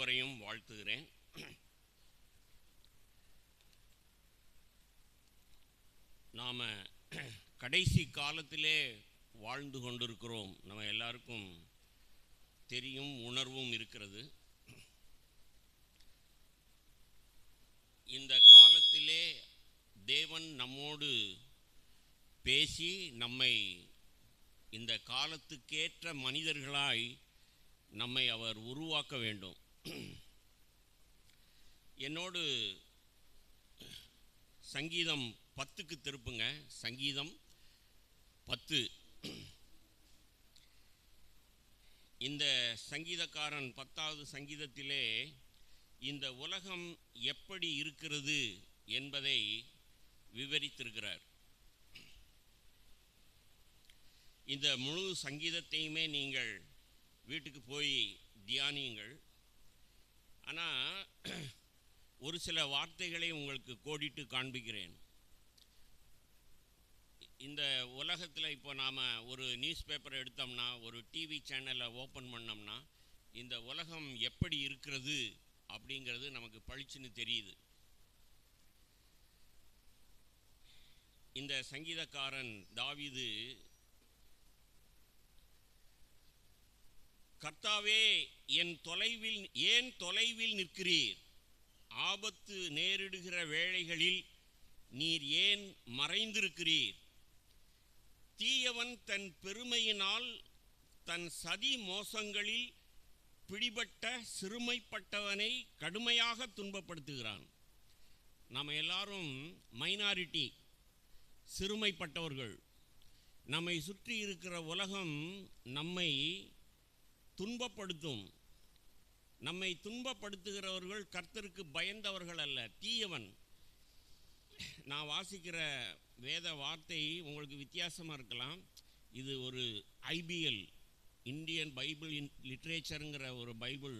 அனைவரையும் வாழ்த்துகிறேன். நாம் கடைசி காலத்திலே வாழ்ந்து கொண்டிருக்கிறோம். நம்ம எல்லாருக்கும் தெரியும், உணர்வும் இருக்கிறது. இந்த காலத்திலே தேவன் நம்மோடு பேசி நம்மை இந்த காலத்துக்கேற்ற மனிதர்களாய் நம்மை அவர் உருவாக்க வேண்டும். என்னோடு சங்கீதம் 10க்கு திருப்புங்க. சங்கீதம் 10. இந்த சங்கீதக்காரன் 10வது சங்கீதத்திலே இந்த உலகம் எப்படி இருக்கிறது என்பதை விவரித்திருக்கிறார். இந்த முழு சங்கீதத்தையுமே நீங்கள் வீட்டுக்கு போய் தியானியுங்கள். ஆனால் ஒரு சில வார்த்தைகளை உங்களுக்கு கோடிட்டு காண்பிக்கிறேன். இந்த உலகத்தில் இப்போ நாம் ஒரு நியூஸ் பேப்பரை எடுத்தோம்னா, ஒரு டிவி சேனலை ஓப்பன் பண்ணோம்னா, இந்த உலகம் எப்படி இருக்கிறது அப்படிங்கிறது நமக்கு பளிச்சுன்னு தெரியுது. இந்த சங்கீதக்காரன் தாவீது, கர்த்தாவே ஏன் தொலைவில் நிற்கிறீர்? ஆபத்து நேரிடுகிற வேளைகளில் நீர் ஏன் மறைந்திருக்கிறீர்? தீயவன் தன் பெருமையினால் தன் சதி மோசங்களில் பிடிபட்ட சிறுமைப்பட்டவனை கடுமையாக துன்பப்படுத்துகிறான். நாம் எல்லாரும் மைனாரிட்டி, சிறுமைப்பட்டவர்கள். நம்மை சுற்றி இருக்கிற உலகம் நம்மை துன்பப்படுத்தும். நம்மை துன்பப்படுத்துகிறவர்கள் கர்த்தருக்கு பயந்தவர்கள் அல்ல, தீயவன். நான் வாசிக்கிற வேத வார்த்தை உங்களுக்கு வித்தியாசமாக இருக்கலாம். இது ஒரு IBL, இந்தியன் பைபிள் லிட்ரேச்சருங்கிற ஒரு பைபிள்,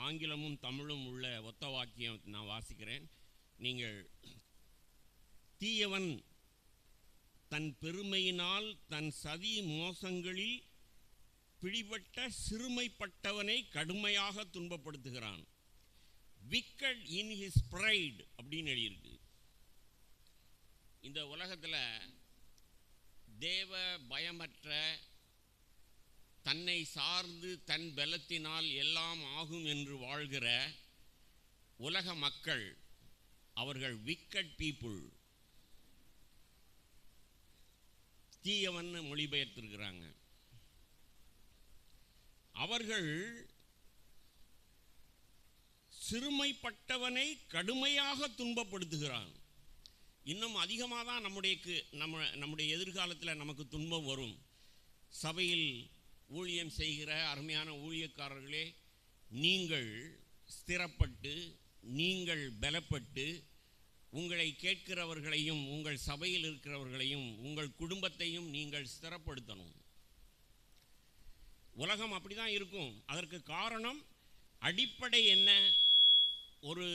ஆங்கிலமும் தமிழும் உள்ள ஒத்த வாக்கியம் நான் வாசிக்கிறேன். நீங்கள், தீயவன் தன் பெருமையினால் தன் சதி மோசங்களில் பிடிபட்ட சிறுமைப்பட்டவனை கடுமையாக துன்பப்படுத்துகிறான். wicked in his pride அப்படின்னு எழுதியிருக்கு. இந்த உலகத்தில் தேவ பயமற்ற, தன்னை சார்ந்து தன் பலத்தினால் எல்லாம் ஆகும் என்று வாழ்கிற உலக மக்கள், அவர்கள் wicked people, தீயவன் மொழிபெயர்த்திருக்கிறாங்க. அவர்கள் சிறுமைப்பட்டவனை கடுமையாக துன்பப்படுத்துகிறான். இன்னும் அதிகமாக தான் நம்முடைய எதிர்காலத்தில் நமக்கு துன்பம் வரும். சபையில் ஊழியம் செய்கிற அருமையான ஊழியக்காரர்களே, நீங்கள் ஸ்திரப்பட்டு, நீங்கள் பலப்பட்டு, உங்களை கேட்கிறவர்களையும் உங்கள் சபையில் இருக்கிறவர்களையும் உங்கள் குடும்பத்தையும் நீங்கள் ஸ்திரப்படுத்தணும். உலகம் அப்படி தான் இருக்கும். அதற்கு காரணம், அடிப்படை என்ன? ஒரு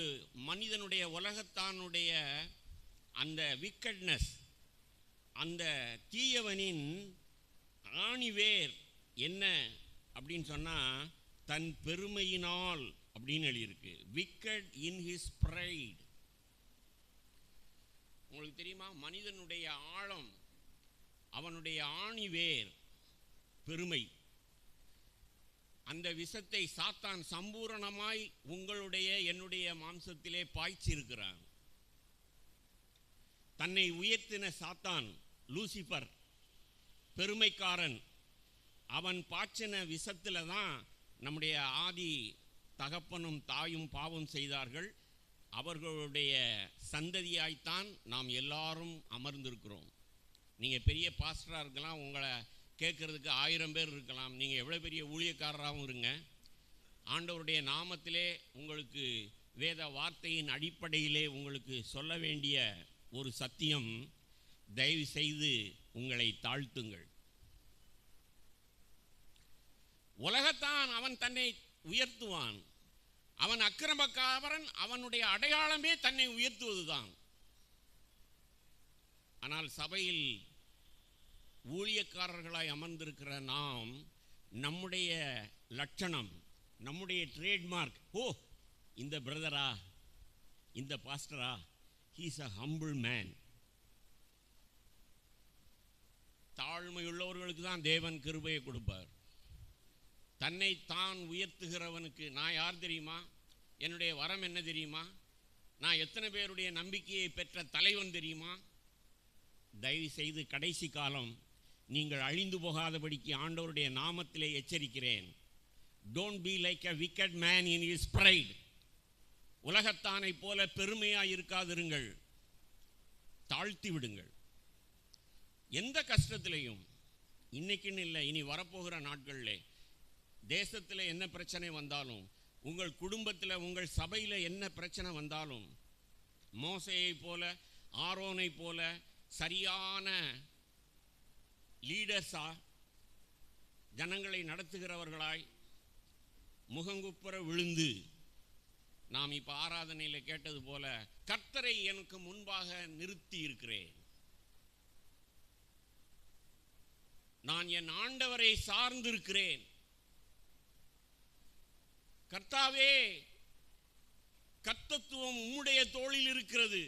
மனிதனுடைய, உலகத்தானுடைய அந்த விக்கட்னஸ், அந்த தீயவனின் ஆணிவேர் என்ன அப்படின்னு சொன்னால், தன் பெருமையினால் அப்படின்னு எழுதியிருக்கு. Wicked in his pride. உங்களுக்கு தெரியுமா, மனிதனுடைய ஆழம், அவனுடைய ஆணிவேர் பெருமை. அந்த விஷத்தை சாத்தான் சம்பூரணமாய் உங்களுடைய என்னுடைய மாம்சத்திலே பாய்ச்சிருக்கிறான். தன்னை உயர்த்தின சாத்தான், லூசிபர், பெருமைக்காரன், அவன் பாய்ச்சின விஷத்தில் தான் நம்முடைய ஆதி தகப்பனும் தாயும் பாவம் செய்தார்கள். அவர்களுடைய சந்ததியாய்த்தான் நாம் எல்லாரும் அமர்ந்திருக்கிறோம். நீங்கள் பெரிய பாஸ்டராக இருக்கலாம், உங்களை கேட்குறதுக்கு 1000 பேர் இருக்கலாம். நீங்கள் எவ்வளோ பெரிய ஊழியக்காரராகவும் இருங்க, ஆண்டவருடைய நாமத்திலே உங்களுக்கு வேத வார்த்தையின் அடிப்படையிலே உங்களுக்கு சொல்ல வேண்டிய ஒரு சத்தியம், தயவு செய்து உங்களை தாழ்த்துங்கள். உலகத்தான் அவன் தன்னை உயர்த்துவான். அவன் அக்கிரமக்காரன், அவனுடைய அடையாளமே தன்னை உயர்த்துவதுதான். ஆனால் சபையில் ஊழியக்காரர்களாய் அமர்ந்திருக்கிற நாம், நம்முடைய லட்சணம், நம்முடைய ட்ரேட்மார்க். ஓ, இந்த பிரதரா, இந்த பாஸ்டரா, he is a humble man. தாழ்மையுள்ளவர்களுக்கு தான் தேவன் கிருபையை கொடுப்பார். தன்னை தான் உயர்த்துகிறவனுக்கு, நான் யார் தெரியுமா, என்னுடைய வரம் என்ன தெரியுமா, நான் எத்தனை பேருடைய நம்பிக்கையை பெற்ற தலைவன் தெரியுமா? தயவு செய்து கடைசி காலம் நீங்கள் அழிந்து போகாதபடிக்கு ஆண்டவருடைய நாமத்திலே எச்சரிக்கிறேன். Don't be like a wicked man in his pride. உலகத்தானை போல பெருமையாக இருக்காதிருங்கள், தாழ்த்தி விடுங்கள். எந்த கஷ்டத்திலையும், இன்னைக்குன்னு இல்லை, இனி வரப்போகிற நாட்களில் தேசத்தில் என்ன பிரச்சனை வந்தாலும், உங்கள் குடும்பத்தில் உங்கள் சபையில் என்ன பிரச்சனை வந்தாலும், மோசேயை போல ஆரோனை போல சரியான லீடர்ஸா, ஜனங்களை நடத்துகிறவர்களாய் முகங்குப்புற விழுந்து, நாம் இப்போ ஆராதனையில் கேட்டது போல, கர்த்தரை எனக்கு முன்பாக நிறுத்தி இருக்கிறேன், நான் என் ஆண்டவரை சார்ந்திருக்கிறேன், கர்த்தாவே கர்த்தத்துவம் உம்முடைய தோளில் இருக்கிறது,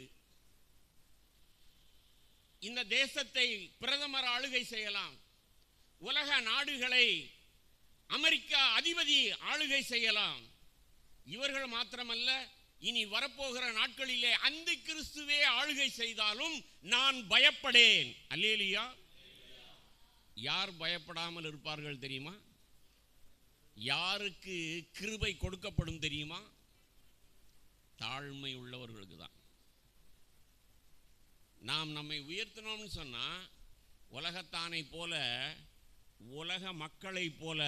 இந்த தேசத்தை பிரதமர் ஆளுகை செய்யலாம், உலக நாடுகளை அமெரிக்கா அதிபதி ஆளுகை செய்யலாம், இவர்கள் மாத்திரமல்ல, இனி வரப்போகிற நாட்களிலே அந்த கிறிஸ்துவே ஆளுகை செய்தாலும் நான் பயப்படேன். அல்லேலூயா. யார் பயப்படாமல் இருப்பார்கள் தெரியுமா? யாருக்கு கிருபை கொடுக்கப்படும் தெரியுமா? தாழ்மை உள்ளவர்களுக்கு தான். நாம் நம்மை உயர்த்தினோம்னு சொன்னா, உலகத்தானை போல, உலக மக்களை போல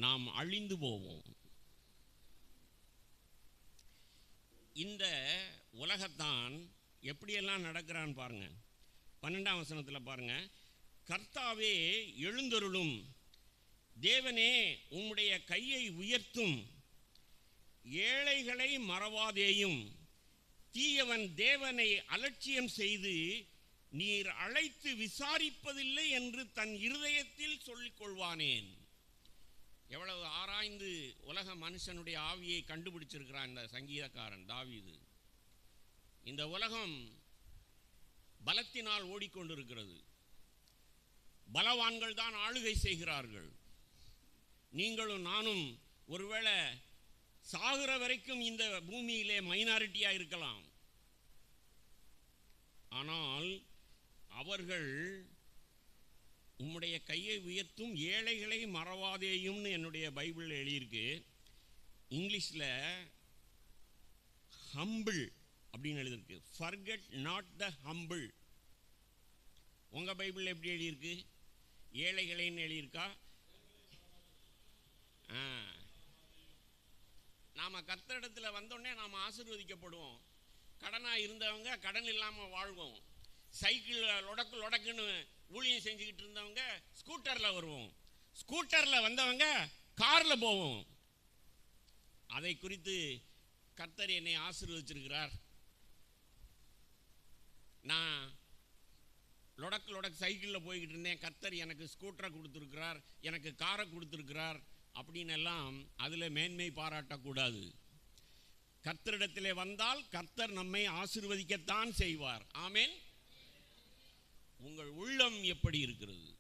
நாம் அழிந்து போவோம். இந்த உலகத்தான் எப்படியெல்லாம் நடக்கிறான்னு பாருங்க. 12ஆம் வசனத்தில் பாருங்க, கர்த்தாவே எழுந்தருளும், தேவனே உம்முடைய கையை உயர்த்தும், ஏழைகளை மறவாதேயும், தீயவன் தேவனை அலட்சியம் செய்து நீர் அழைத்து விசாரிப்பதில்லை என்று தன் இருதயத்தில் சொல்லிக் கொள்வானேன். எவ்வளவு ஆராய்ந்து உலக மனுஷனுடைய ஆவியை கண்டுபிடிச்சிருக்கிறான் இந்த சங்கீதக்காரன் தாவீது. இந்த உலகம் பலத்தினால் ஓடிக்கொண்டிருக்கிறது, பலவான்கள் தான் ஆளுகை செய்கிறார்கள். நீங்களும் நானும் ஒருவேளை சாகிற வரைக்கும் இந்த பூமியிலே மைனாரிட்டியாக இருக்கலாம். ஆனால் அவர்கள் உம்முடைய கையை உயர்த்தும், ஏழைகளை மறவாதேயும்னு என்னுடைய பைபிளில் எழுதியிருக்கு. இங்கிலீஷில் ஹம்பிள் அப்படின்னு எழுதியிருக்கு, ஃபர்கெட் நாட் த ஹம்பிள். உங்கள் பைபிளில் எப்படி எழுதியிருக்கு? ஏழைகளைன்னு எழுதியிருக்கா? நாம் கர்த்தரிடத்தில் வந்தோடனே நாம் ஆசீர்வதிக்கப்படுவோம். கடனாக இருந்தவங்க கடன் இல்லாமல் வாழ்வோம். சைக்கிள் லொடக்குன்னு ஊழியம் செஞ்சுக்கிட்டு இருந்தவங்க ஸ்கூட்டரில் வருவோம். ஸ்கூட்டரில் வந்தவங்க காரில் போவோம். அதை குறித்து கர்த்தர் என்னை ஆசீர்வதிச்சிருக்கிறார். நான் லொடக்கு சைக்கிளில் போய்கிட்டு இருந்தேன், கர்த்தர் எனக்கு ஸ்கூட்டரை கொடுத்துருக்கிறார், எனக்கு காரை கொடுத்துருக்கிறார் அப்படின்னு எல்லாம் அதில் மேன்மை பாராட்டக்கூடாது. கர்த்தரிடத்திலே வந்தால் கர்த்தர் நம்மை ஆசீர்வதிக்கத்தான் செய்வார். ஆமென். உங்கள் உள்ளம் எப்படி இருக்கிறது?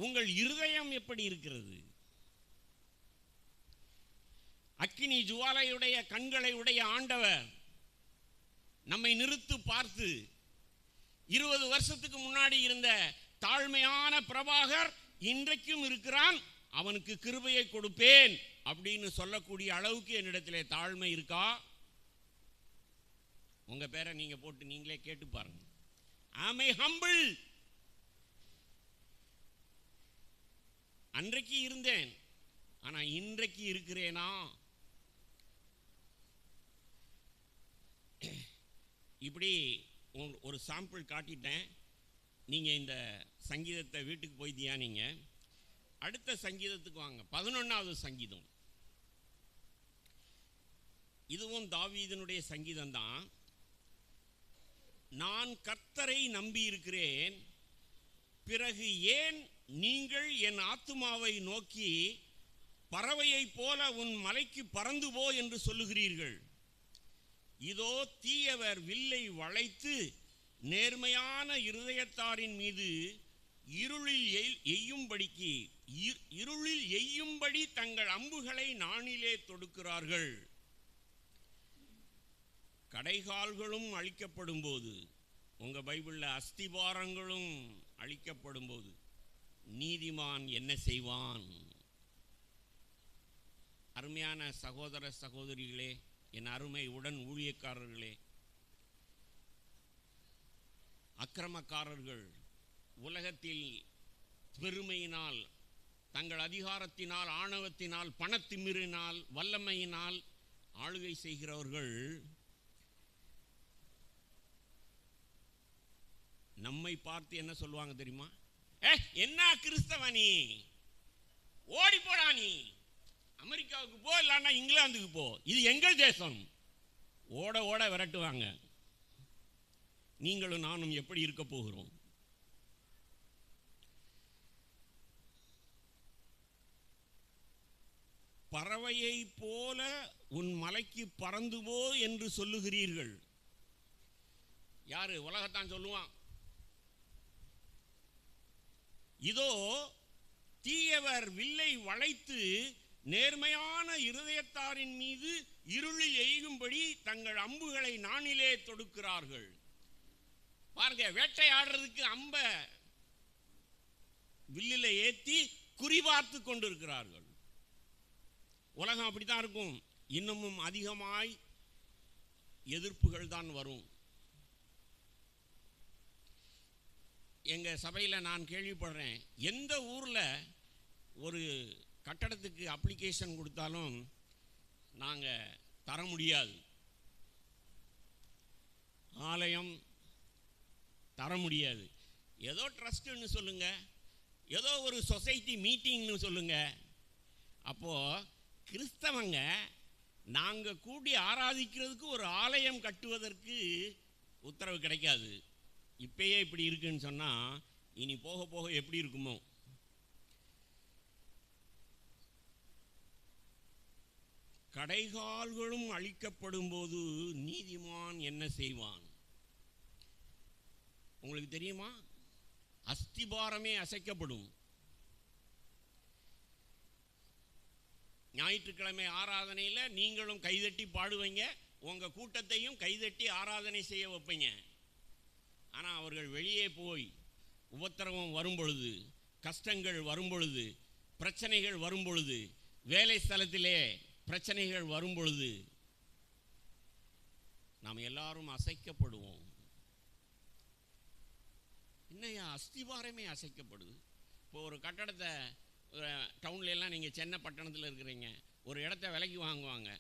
உங்கள் இருதயம் எப்படி இருக்கிறது? அக்கினி ஜுவாலையுடைய கண்களை உடைய ஆண்டவர் நம்மை நிறுத்து பார்த்து, 20 வருஷத்துக்கு முன்னாடி இருந்த தாழ்மையான பிரபாகர் இன்றைக்கும் இருக்கிறான், அவனுக்கு கிருபையை கொடுப்பேன் அப்படின்னு சொல்லக்கூடிய அளவுக்கு என்னிடத்திலே தாழ்மை இருக்கா? உங்க பேரை நீங்க போட்டு நீங்களே கேட்டு பாருங்க. Am I humble? அன்றைக்கு இருந்தேன், ஆனா இன்றைக்கு இருக்கிறேனா? இப்படி ஒரு சாம்பிள் காட்டிட்டேன். நீங்க இந்த சங்கீதத்தை வீட்டுக்கு போய் தியானிங்க. அடுத்த சங்கீதத்துக்கு வாங்க. 11வது சங்கீதம். இதுவும் தாவீதினுடைய சங்கீதம் தான். நான் கர்த்தரை நம்பி இருக்கிறேன், பிறகு ஏன் நீங்கள் என் ஆத்துமாவை நோக்கி பறவையைப் போல உன் மலைக்கு பறந்து போ என்று சொல்லுகிறீர்கள். இதோ தீயவர் வில்லை வளைத்து நேர்மையான இருதயத்தாரின் மீது இருளில் எய்யும்படி தங்கள் அம்புகளை நாணிலே தொடுக்கிறார்கள். கடைகால்களும் அழிக்கப்படும் போது, உங்க பைபிள்ல அஸ்திபாரங்களும் அழிக்கப்படும் போது நீதிமான் என்ன செய்வான்? அருமையான சகோதர சகோதரிகளே, என் அருமை உடன் ஊழியக்காரர்களே, அக்கிரமக்காரர்கள் உலகத்தில் பெருமையினால், தங்கள் அதிகாரத்தினால், ஆணவத்தினால், பணத்திமிரினால், வல்லமையினால் ஆளுகை செய்கிறவர்கள் நம்மை பார்த்து என்ன சொல்லுவாங்க தெரியுமா? என்ன கிறிஸ்தவனி, ஓடி போடா, நீ அமெரிக்காவுக்கு போ, இல்லைன்னா இங்கிலாந்துக்கு போ, இது எங்கள் தேசம். ஓட ஓட விரட்டுவாங்க. நீங்களும் நானும் எப்படி இருக்க போகிறோம்? பறவையை போல உன் மலைக்கு பறந்து போ என்று சொல்லுகிறீர்கள். யாரு? உலகத்தான் சொல்லுவான். இதோ தீயவர் வில்லை வளைத்து நேர்மையான இருதயத்தாரின் மீது இருளில் எய்யும்படி தங்கள் அம்புகளை நாணிலே தொடுக்கிறார்கள். பாருங்க, வேட்டையாடுறதுக்கு அம்ப வில்லில ஏத்தி குறிபார்த்து கொண்டிருக்கிறார்கள். உலகம் அப்படித்தான் இருக்கும். இன்னமும் அதிகமாய் எதிர்ப்புகள் தான் வரும். எங்க சபையில் நான் கேள்விப்படுறேன், எந்த ஊர்ல ஒரு கட்டடத்துக்கு அப்ளிகேஷன் கொடுத்தாலும் நாங்க தர முடியாது, ஆலயம் தர முடியாது. ஏதோ ட்ரஸ்ட்னு சொல்லுங்க, ஏதோ ஒரு சொசைட்டி மீட்டிங்னு சொல்லுங்க. அப்போ கிறிஸ்தவங்க நாங்க கூடி ஆராதிக்கிறதுக்கு ஒரு ஆலயம் கட்டுவதற்கு உத்தரவு கிடைக்காது. இப்பயே இப்படி இருக்குன்னு சொன்னா இனி போக போக எப்படி இருக்குமோ? கடைகால்களும் அழிக்கப்படும் போது நீதிமான் என்ன செய்வான்? உங்களுக்கு தெரியுமா? அஸ்திபாரமே அசைக்கப்படும். ஞாயிற்றுக்கிழமை ஆராதனையில் நீங்களும் கைதட்டி பாடுவீங்க, உங்க கூட்டத்தையும் கைதட்டி ஆராதனை செய்ய வைப்பீங்க. ஆனால் அவர்கள் வெளியே போய் உபத்திரவம் வரும் பொழுது, கஷ்டங்கள் வரும் பொழுது, பிரச்சனைகள் வரும் பொழுது, வேலை ஸ்தலத்திலே பிரச்சனைகள் வரும் பொழுது நாம் எல்லாரும் அசைக்கப்படுவோம். என்னையா அஸ்திவாரமே அசைக்கப்படுது? இப்போ ஒரு கட்டடத்தை டவுன்ல எல்லாம் நீங்கள் சென்னை பட்டணத்தில் இருக்கிறீங்க, ஒரு இடத்த விலைக்கு வாங்குவாங்க.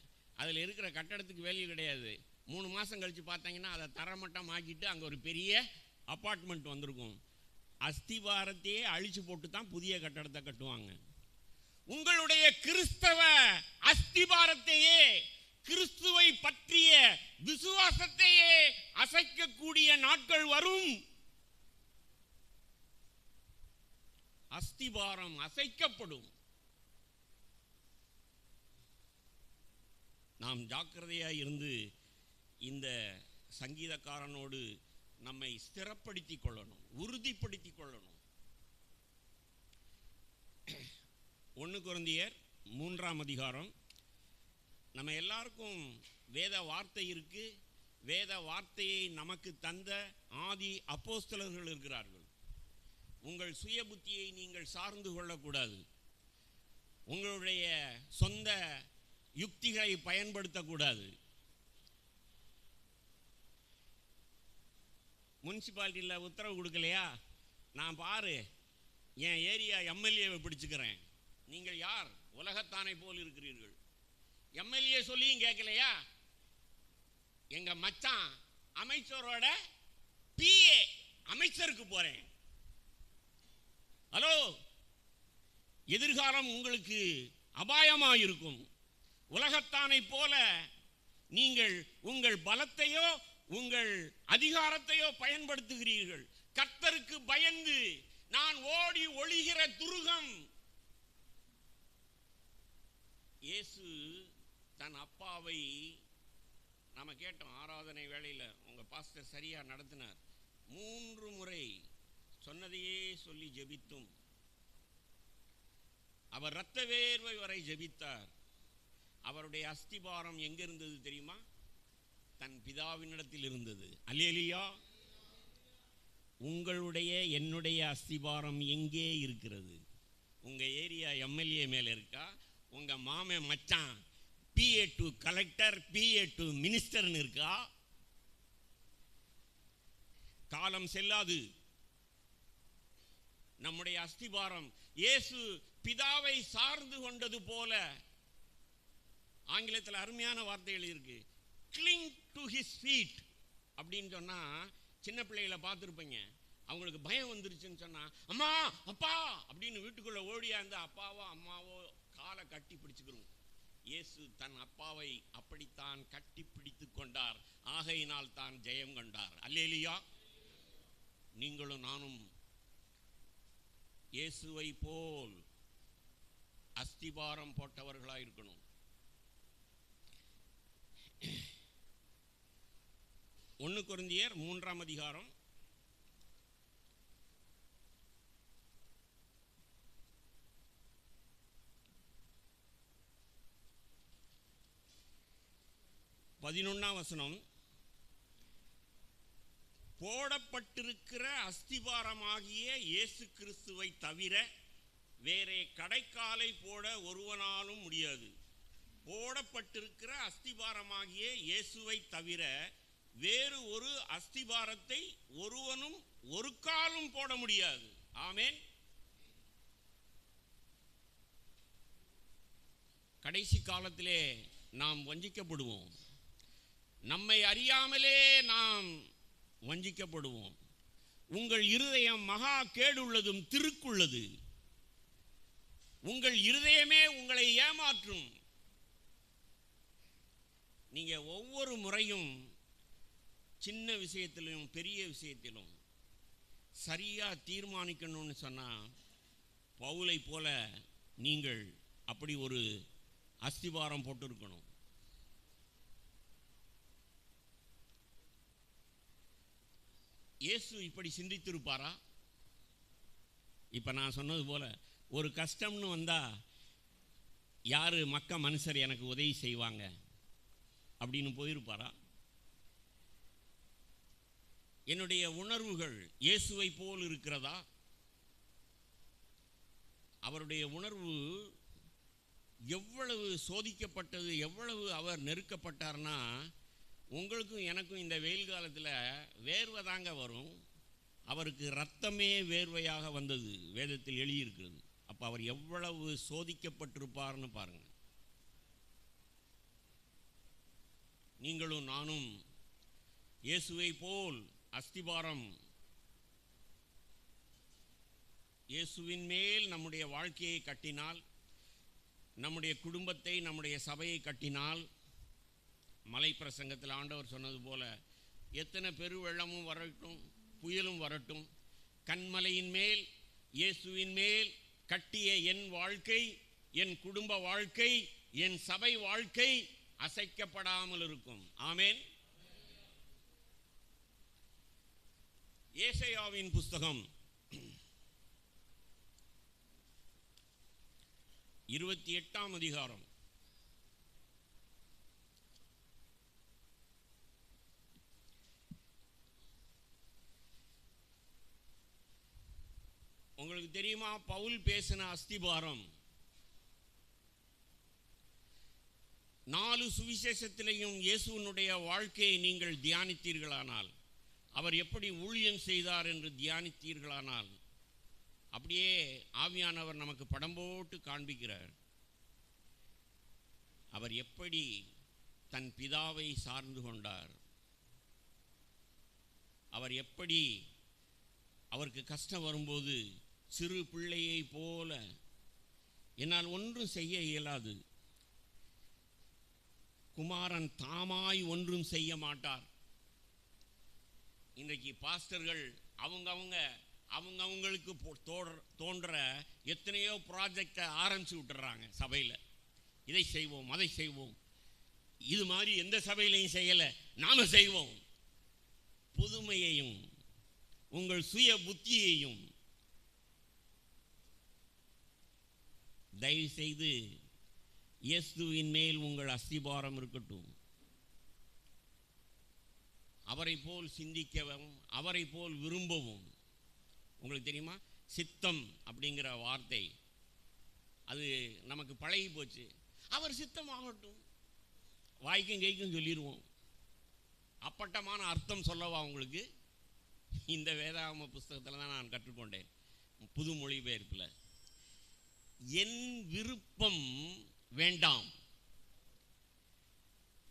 அதில் இருக்கிற கட்டடத்துக்கு வேல்யூ கிடையாது. 3 மாதம் கழித்து பார்த்தீங்கன்னா அதை தரமட்டம் ஆக்கிட்டு அங்கே ஒரு பெரிய அப்பார்ட்மெண்ட் வந்திருக்கும். அஸ்திவாரத்தையே அழிச்சு போட்டு தான் புதிய கட்டடத்தை கட்டுவாங்க. உங்களுடைய கிறிஸ்தவ அஸ்திவாரத்தையே, கிறிஸ்துவை பற்றிய விசுவாசத்தையே அசைக்கக்கூடிய நாட்கள் வரும். அஸ்திவாரம் அசைக்கப்படும். நாம் ஜாக்கிரதையாக இருந்து இந்த சங்கீதக்காரனோடு நம்மை ஸ்திரப்படுத்திக் கொள்ளணும், உறுதிப்படுத்திக் கொள்ளணும். 1 கொரிந்தியர் 3ஆம் அதிகாரம். நம்ம எல்லாருக்கும் வேத வார்த்தை இருக்கு. வேத வார்த்தையை நமக்கு தந்த ஆதி அப்போஸ்தலர்கள் இருக்கிறார்கள். உங்கள் சுய புத்தியை நீங்கள் சார்ந்து கொள்ளக்கூடாது. உங்களுடைய சொந்த யுக்திகளை பயன்படுத்தக்கூடாது. முனிசிபாலிட்டியில் உத்தரவு கொடுக்கலையா, நான் பாரு என் ஏரியா எம்எல்ஏவை பிடிச்சுக்கிறேன். நீங்கள் யார்? உலகத்தானை போல் இருக்கிறீர்கள். எம்எல்ஏ சொல்லியும் கேட்கலையா, எங்க மச்சான் அமைச்சரோட பிஏ அமைச்சருக்கு போறேன். ஹலோ, எதிர்காலம் உங்களுக்கு அபாயமாயிருக்கும். உலகத்தானை போல நீங்கள் உங்கள் பலத்தையோ உங்கள் அதிகாரத்தையோ பயன்படுத்துகிறீர்கள். கர்த்தருக்கு பயந்து நான் ஓடி ஒளிகிற துருகம். இயேசு தன் அப்பாவை நாம் கேட்டோம் ஆராதனை வேளையில், உங்கள் பாஸ்டர் சரியாக நடத்தினார். 3 முறை சொன்னதையே சொல்லி ஜெபித்தும் அவர் இரத்த வேர்வை வரை ஜெபித்தார். அவருடைய அஸ்திபாரம் எங்க இருந்தது தெரியுமா? தன் பிதாவினிடத்தில் இருந்தது. அல்லேலூயா. உங்களுடைய என்னுடைய அஸ்திபாரம் எங்கே இருக்கிறது? உங்க ஏரியா எம்எல்ஏ மேல இருக்கா? உங்க மாமே மச்சான் PA2 கலெக்டர், PA2 மினிஸ்டர்னு இருக்கா? காலம் செல்லாது. நம்முடைய அஸ்திபாரம் இயேசு பிதாவை சார்ந்து கொண்டது போல, ஆங்கிலத்தில் அருமையான வார்த்தைகள் இருக்கு, cling to his feet அப்படின்னு சொன்னா, சின்ன பிள்ளைகளை பார்த்துருப்பீங்க, அவங்களுக்கு பயம் வந்துருச்சுன்னு சொன்னா அம்மா அப்பா அப்படின்னு வீட்டுக்குள்ள ஓடியா இருந்து அப்பாவோ அம்மாவோ காலை கட்டி பிடிச்சுக்கிறோம். இயேசு தன் அப்பாவை அப்படித்தான் கட்டி பிடித்து கொண்டார். ஆகையினால் தான் ஜெயம் கண்டார். அல்லேலூயா. நீங்களும் நானும் இயேசுவை போல் அஸ்திபாரம் போட்டவர்களாக இருக்கணும். 1 கொரிந்தியர் 3ஆம் அதிகாரம் 11ஆம் வசனம், போடப்பட்டிருக்கிற அஸ்திபாரமாகிய இயேசு கிறிஸ்துவை தவிர வேறே கடைக்காலை போட ஒருவனாலும் முடியாது. போடப்பட்டிருக்கிற அஸ்திபாரமாகிய இயேசுவை தவிர வேறு ஒரு அஸ்திபாரத்தை ஒருவனும் ஒரு காலும் போட முடியாது. ஆமென். கடைசி காலத்திலே நாம் வஞ்சிக்கப்படுவோம். நம்மை அறியாமலே நாம் வஞ்சிக்கப்படுவோம். உங்கள் இருதயம் மகா கேடுள்ளதும் திருக்குள்ளது. உங்கள் இருதயமே உங்களை ஏமாற்றும். நீங்க ஒவ்வொரு முறையும் சின்ன விஷயத்திலும் பெரிய விஷயத்திலும் சரியா தீர்மானிக்கணும்னு சொன்னா, பவுலை போல நீங்கள் அப்படி ஒரு அஸ்திபாரம் போட்டிருக்கணும். இயேசு இப்படி சிந்தித்திருப்பாரா? இப்ப நான் சொன்னது போல ஒரு கஷ்டம்னு வந்தா யாரு மனுஷர் எனக்கு உதவி செய்வாங்க அப்படின்னு போயிருப்பாரா? என்னுடைய உணர்வுகள் இயேசுவை போல் இருக்கிறதா? அவருடைய உணர்வு எவ்வளவு சோதிக்கப்பட்டது, எவ்வளவு அவர் நெருக்கப்பட்டார்னா, உங்களுக்கும் எனக்கும் இந்த வெயில் காலத்தில் வேர்வை தாங்க வரும். அவருக்கு இரத்தமே வேர்வையாக வந்தது, வேதத்தில் எழுதியிருக்கிறது. அப்போ அவர் எவ்வளவு சோதிக்கப்பட்டிருப்பார்னு பாருங்க. நீங்களும் நானும் இயேசுவை போல் அஸ்திபாரம், இயேசுவின் மேல் நம்முடைய வாழ்க்கையை கட்டினால், நம்முடைய குடும்பத்தை, நம்முடைய சபையை கட்டினால், மலை பிரசங்கத்தில் ஆண்டவர் சொன்னது போல, எத்தனை பெருவெள்ளமும் வரட்டும், புயலும் வரட்டும், கண்மலையின் மேல் இயேசுவின் மேல் கட்டிய என் வாழ்க்கை, என் குடும்ப வாழ்க்கை, என் சபை வாழ்க்கை அசைக்கப்படாமல் இருக்கும். ஆமென். ஏசாயாவின் புஸ்தகம் 28ஆம் அதிகாரம் உங்களுக்கு தெரியுமா? பவுல் பேசின அஸ்திபாரம் 4 சுவிசேஷத்திலையும் இயேசுவினுடைய வாழ்க்கையை நீங்கள் தியானித்தீர்களானால், அவர் எப்படி ஊழியம் செய்தார் என்று தியானித்தீர்களானால், அப்படியே ஆவியானவர் நமக்கு படம் போட்டு காண்பிக்கிறார். அவர் எப்படி தன் பிதாவை சார்ந்து கொண்டார், அவர் எப்படி அவருக்கு கஷ்டம் வரும்போது சிறு பிள்ளையை போல, என்னால் ஒன்றும் செய்ய இயலாது, குமாரன் தாமாய் ஒன்றும் செய்ய மாட்டார். இன்றைக்கு பாஸ்டர்கள் அவங்களுக்கு தோன்ற எத்தனையோ ப்ராஜெக்டை ஆரம்பிச்சு விட்டுறாங்க சபையில். இதை செய்வோம், அதை செய்வோம். இது மாதிரி எந்த சபையிலையும் செய்யலை, நாம செய்வோம். புதுமையையும் உங்கள் சுய புத்தியையும் தயவு செய்து இயேசுவின் மேல் உங்கள் அஸ்திபாரம் இருக்கட்டும். அவரை போல் சிந்திக்கவும், அவரை போல் விரும்பவும். உங்களுக்கு தெரியுமா, சித்தம் அப்படிங்கிற வார்த்தை அது நமக்கு பழகி போச்சு. அவர் சித்தம் ஆகட்டும், வாய்க்கும் கைக்கும் சொல்லிடுவோம். அப்பட்டமான அர்த்தம் சொல்லவா உங்களுக்கு? இந்த வேதாகம புஸ்தகத்தில் தான் நான் கற்றுக்கொண்டேன், புது மொழிபெயர்ப்பில். என் விருப்பம் வேண்டாம்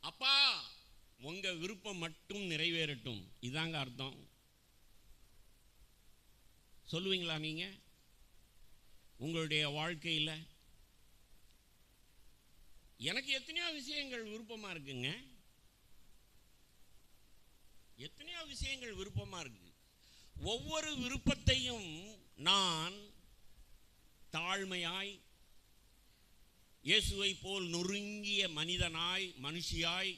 அப்பா, உங்க விருப்பம் மட்டும் நிறைவேறட்டும். இதாங்க அர்த்தம். சொல்லுவீங்களா நீங்க உங்களுடைய வாழ்க்கையில்? எனக்கு எத்தனையோ விஷயங்கள் விருப்பமா இருக்குங்க, எத்தனையோ விஷயங்கள் விருப்பமா இருக்கு. ஒவ்வொரு விருப்பத்தையும் நான் தாழ்மையாய், இயேசுவை போல் நொறுங்கிய மனிதனாய், மனுஷியாய்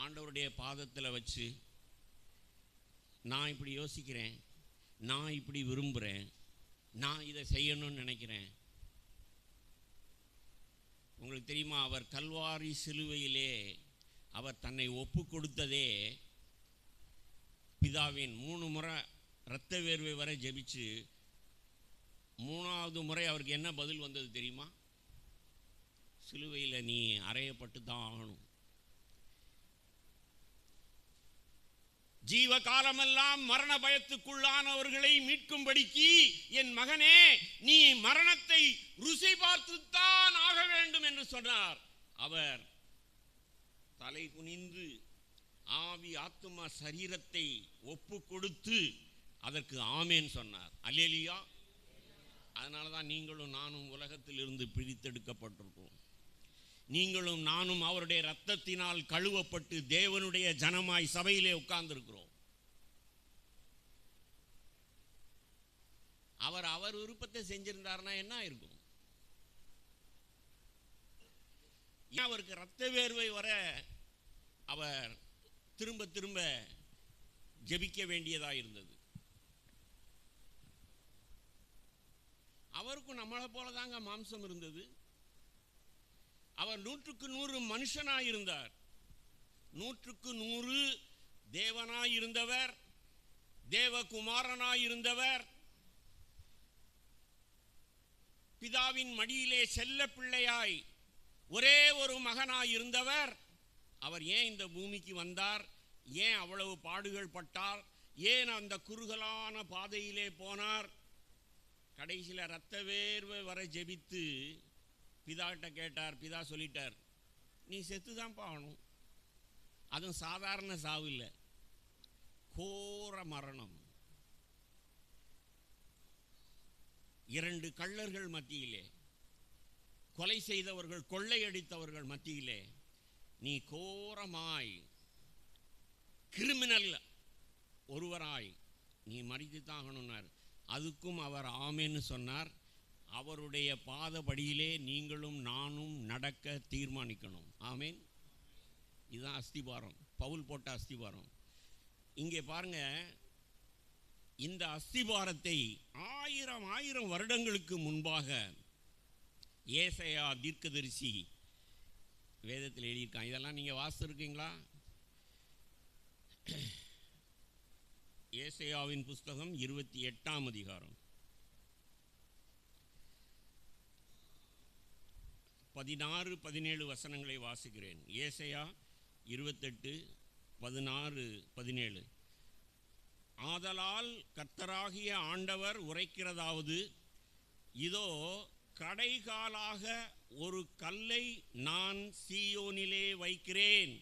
ஆண்டவருடைய பாதத்தில் வச்சு, நான் இப்படி யோசிக்கிறேன், நான் இப்படி விரும்புகிறேன், நான் இதை செய்யணும்னு நினைக்கிறேன். உங்களுக்கு தெரியுமா, அவர் கல்வாரி சிலுவையிலே அவர் தன்னை ஒப்பு கொடுத்ததே பிதாவின் 3 முறை இரத்த வேர்வை வரை ஜெபிச்சு 3வது முறை அவருக்கு என்ன பதில் வந்தது தெரியுமா? சிலுவையில் நீ அறையப்பட்டு தான் ஆகணும். ஜீவ காலமெல்லாம் மரண பயத்துக்குள்ளானவர்களை மீட்கும்படிக்கு என் மகனே நீ மரணத்தை ருசி பார்த்துத்தான் ஆக வேண்டும் என்று சொன்னார். அவர் தலை குனிந்து ஆவி ஆத்துமா சரீரத்தை ஒப்பு கொடுத்து அதற்கு ஆமேன் சொன்னார். அல்லேலூயா. அதனால தான் நீங்களும் நானும் உலகத்தில் இருந்து பிரித்தெடுக்கப்பட்டிருக்கோம். நீங்களும் நானும் அவருடைய இரத்தத்தினால் கழுவப்பட்டு தேவனுடைய ஜனமாய் சபையிலே உட்கார்ந்திருக்கிறோம். அவர் விருப்பத்தை செஞ்சிருந்தார்னா என்ன இருக்கும்? அவருக்கு இரத்த வேர்வை வர அவர் திரும்ப திரும்ப ஜெபிக்க வேண்டியதாக இருந்தது. அவருக்கும் நம்மளை போல தாங்க மாம்சம் இருந்தது. அவர் 100க்கு 100 மனுஷனாய் இருந்தார். 100க்கு 100 தேவனாய் இருந்தவர், தேவகுமாரனாய் இருந்தவர், பிதாவின் மடியிலே செல்ல பிள்ளையாய் ஒரே ஒரு மகனாய் இருந்தவர். அவர் ஏன் இந்த பூமிக்கு வந்தார்? ஏன் அவ்வளவு பாடுகள் பட்டார்? ஏன் அந்த குறுகலான பாதையிலே போனார்? கடைசியில் இரத்த வேர்வை வரை ஜெபித்து பிதாட்ட கேட்டார். பிதா சொல்லிட்டார், நீ செத்து தான் போகணும். அதுவும் சாதாரண சாவு இல்லை, கோர மரணம். 2 கள்ளர்கள் மத்தியிலே, கொலை செய்தவர்கள், கொள்ளையடித்தவர்கள் மத்தியிலே நீ கோரமாய் கிரிமினல் ஒருவராய் நீ மறித்து தாகணும்னார். அதுக்கும் அவர் ஆமேன்னு சொன்னார். அவருடைய பாதபடியிலே நீங்களும் நானும் நடக்க தீர்மானிக்கணும். ஆமேன். இதுதான் அஸ்திபாரம், பவுல் போட்ட அஸ்திபாரம். இங்கே பாருங்க, இந்த அஸ்திபாரத்தை 1000 வருடங்களுக்கு முன்பாக ஏசாயா தீர்க்கதரிசி வேதத்தில் எழுதியிருக்காங்க. இதெல்லாம் நீங்கள் வாசிச்சிருக்கீங்களா? ஏசாயாவின் புஸ்தகம் 28ஆம் அதிகாரம் 16, 17 வசனங்களை வாசிக்கிறேன். ஏசாயா 28, 16, 17. ஆதலால் கர்த்தராகிய ஆண்டவர் உரைக்கிறதாவது, இதோ கடைகாலாக ஒரு கல்லை நான் சீயோனிலே வைக்கிறேன்,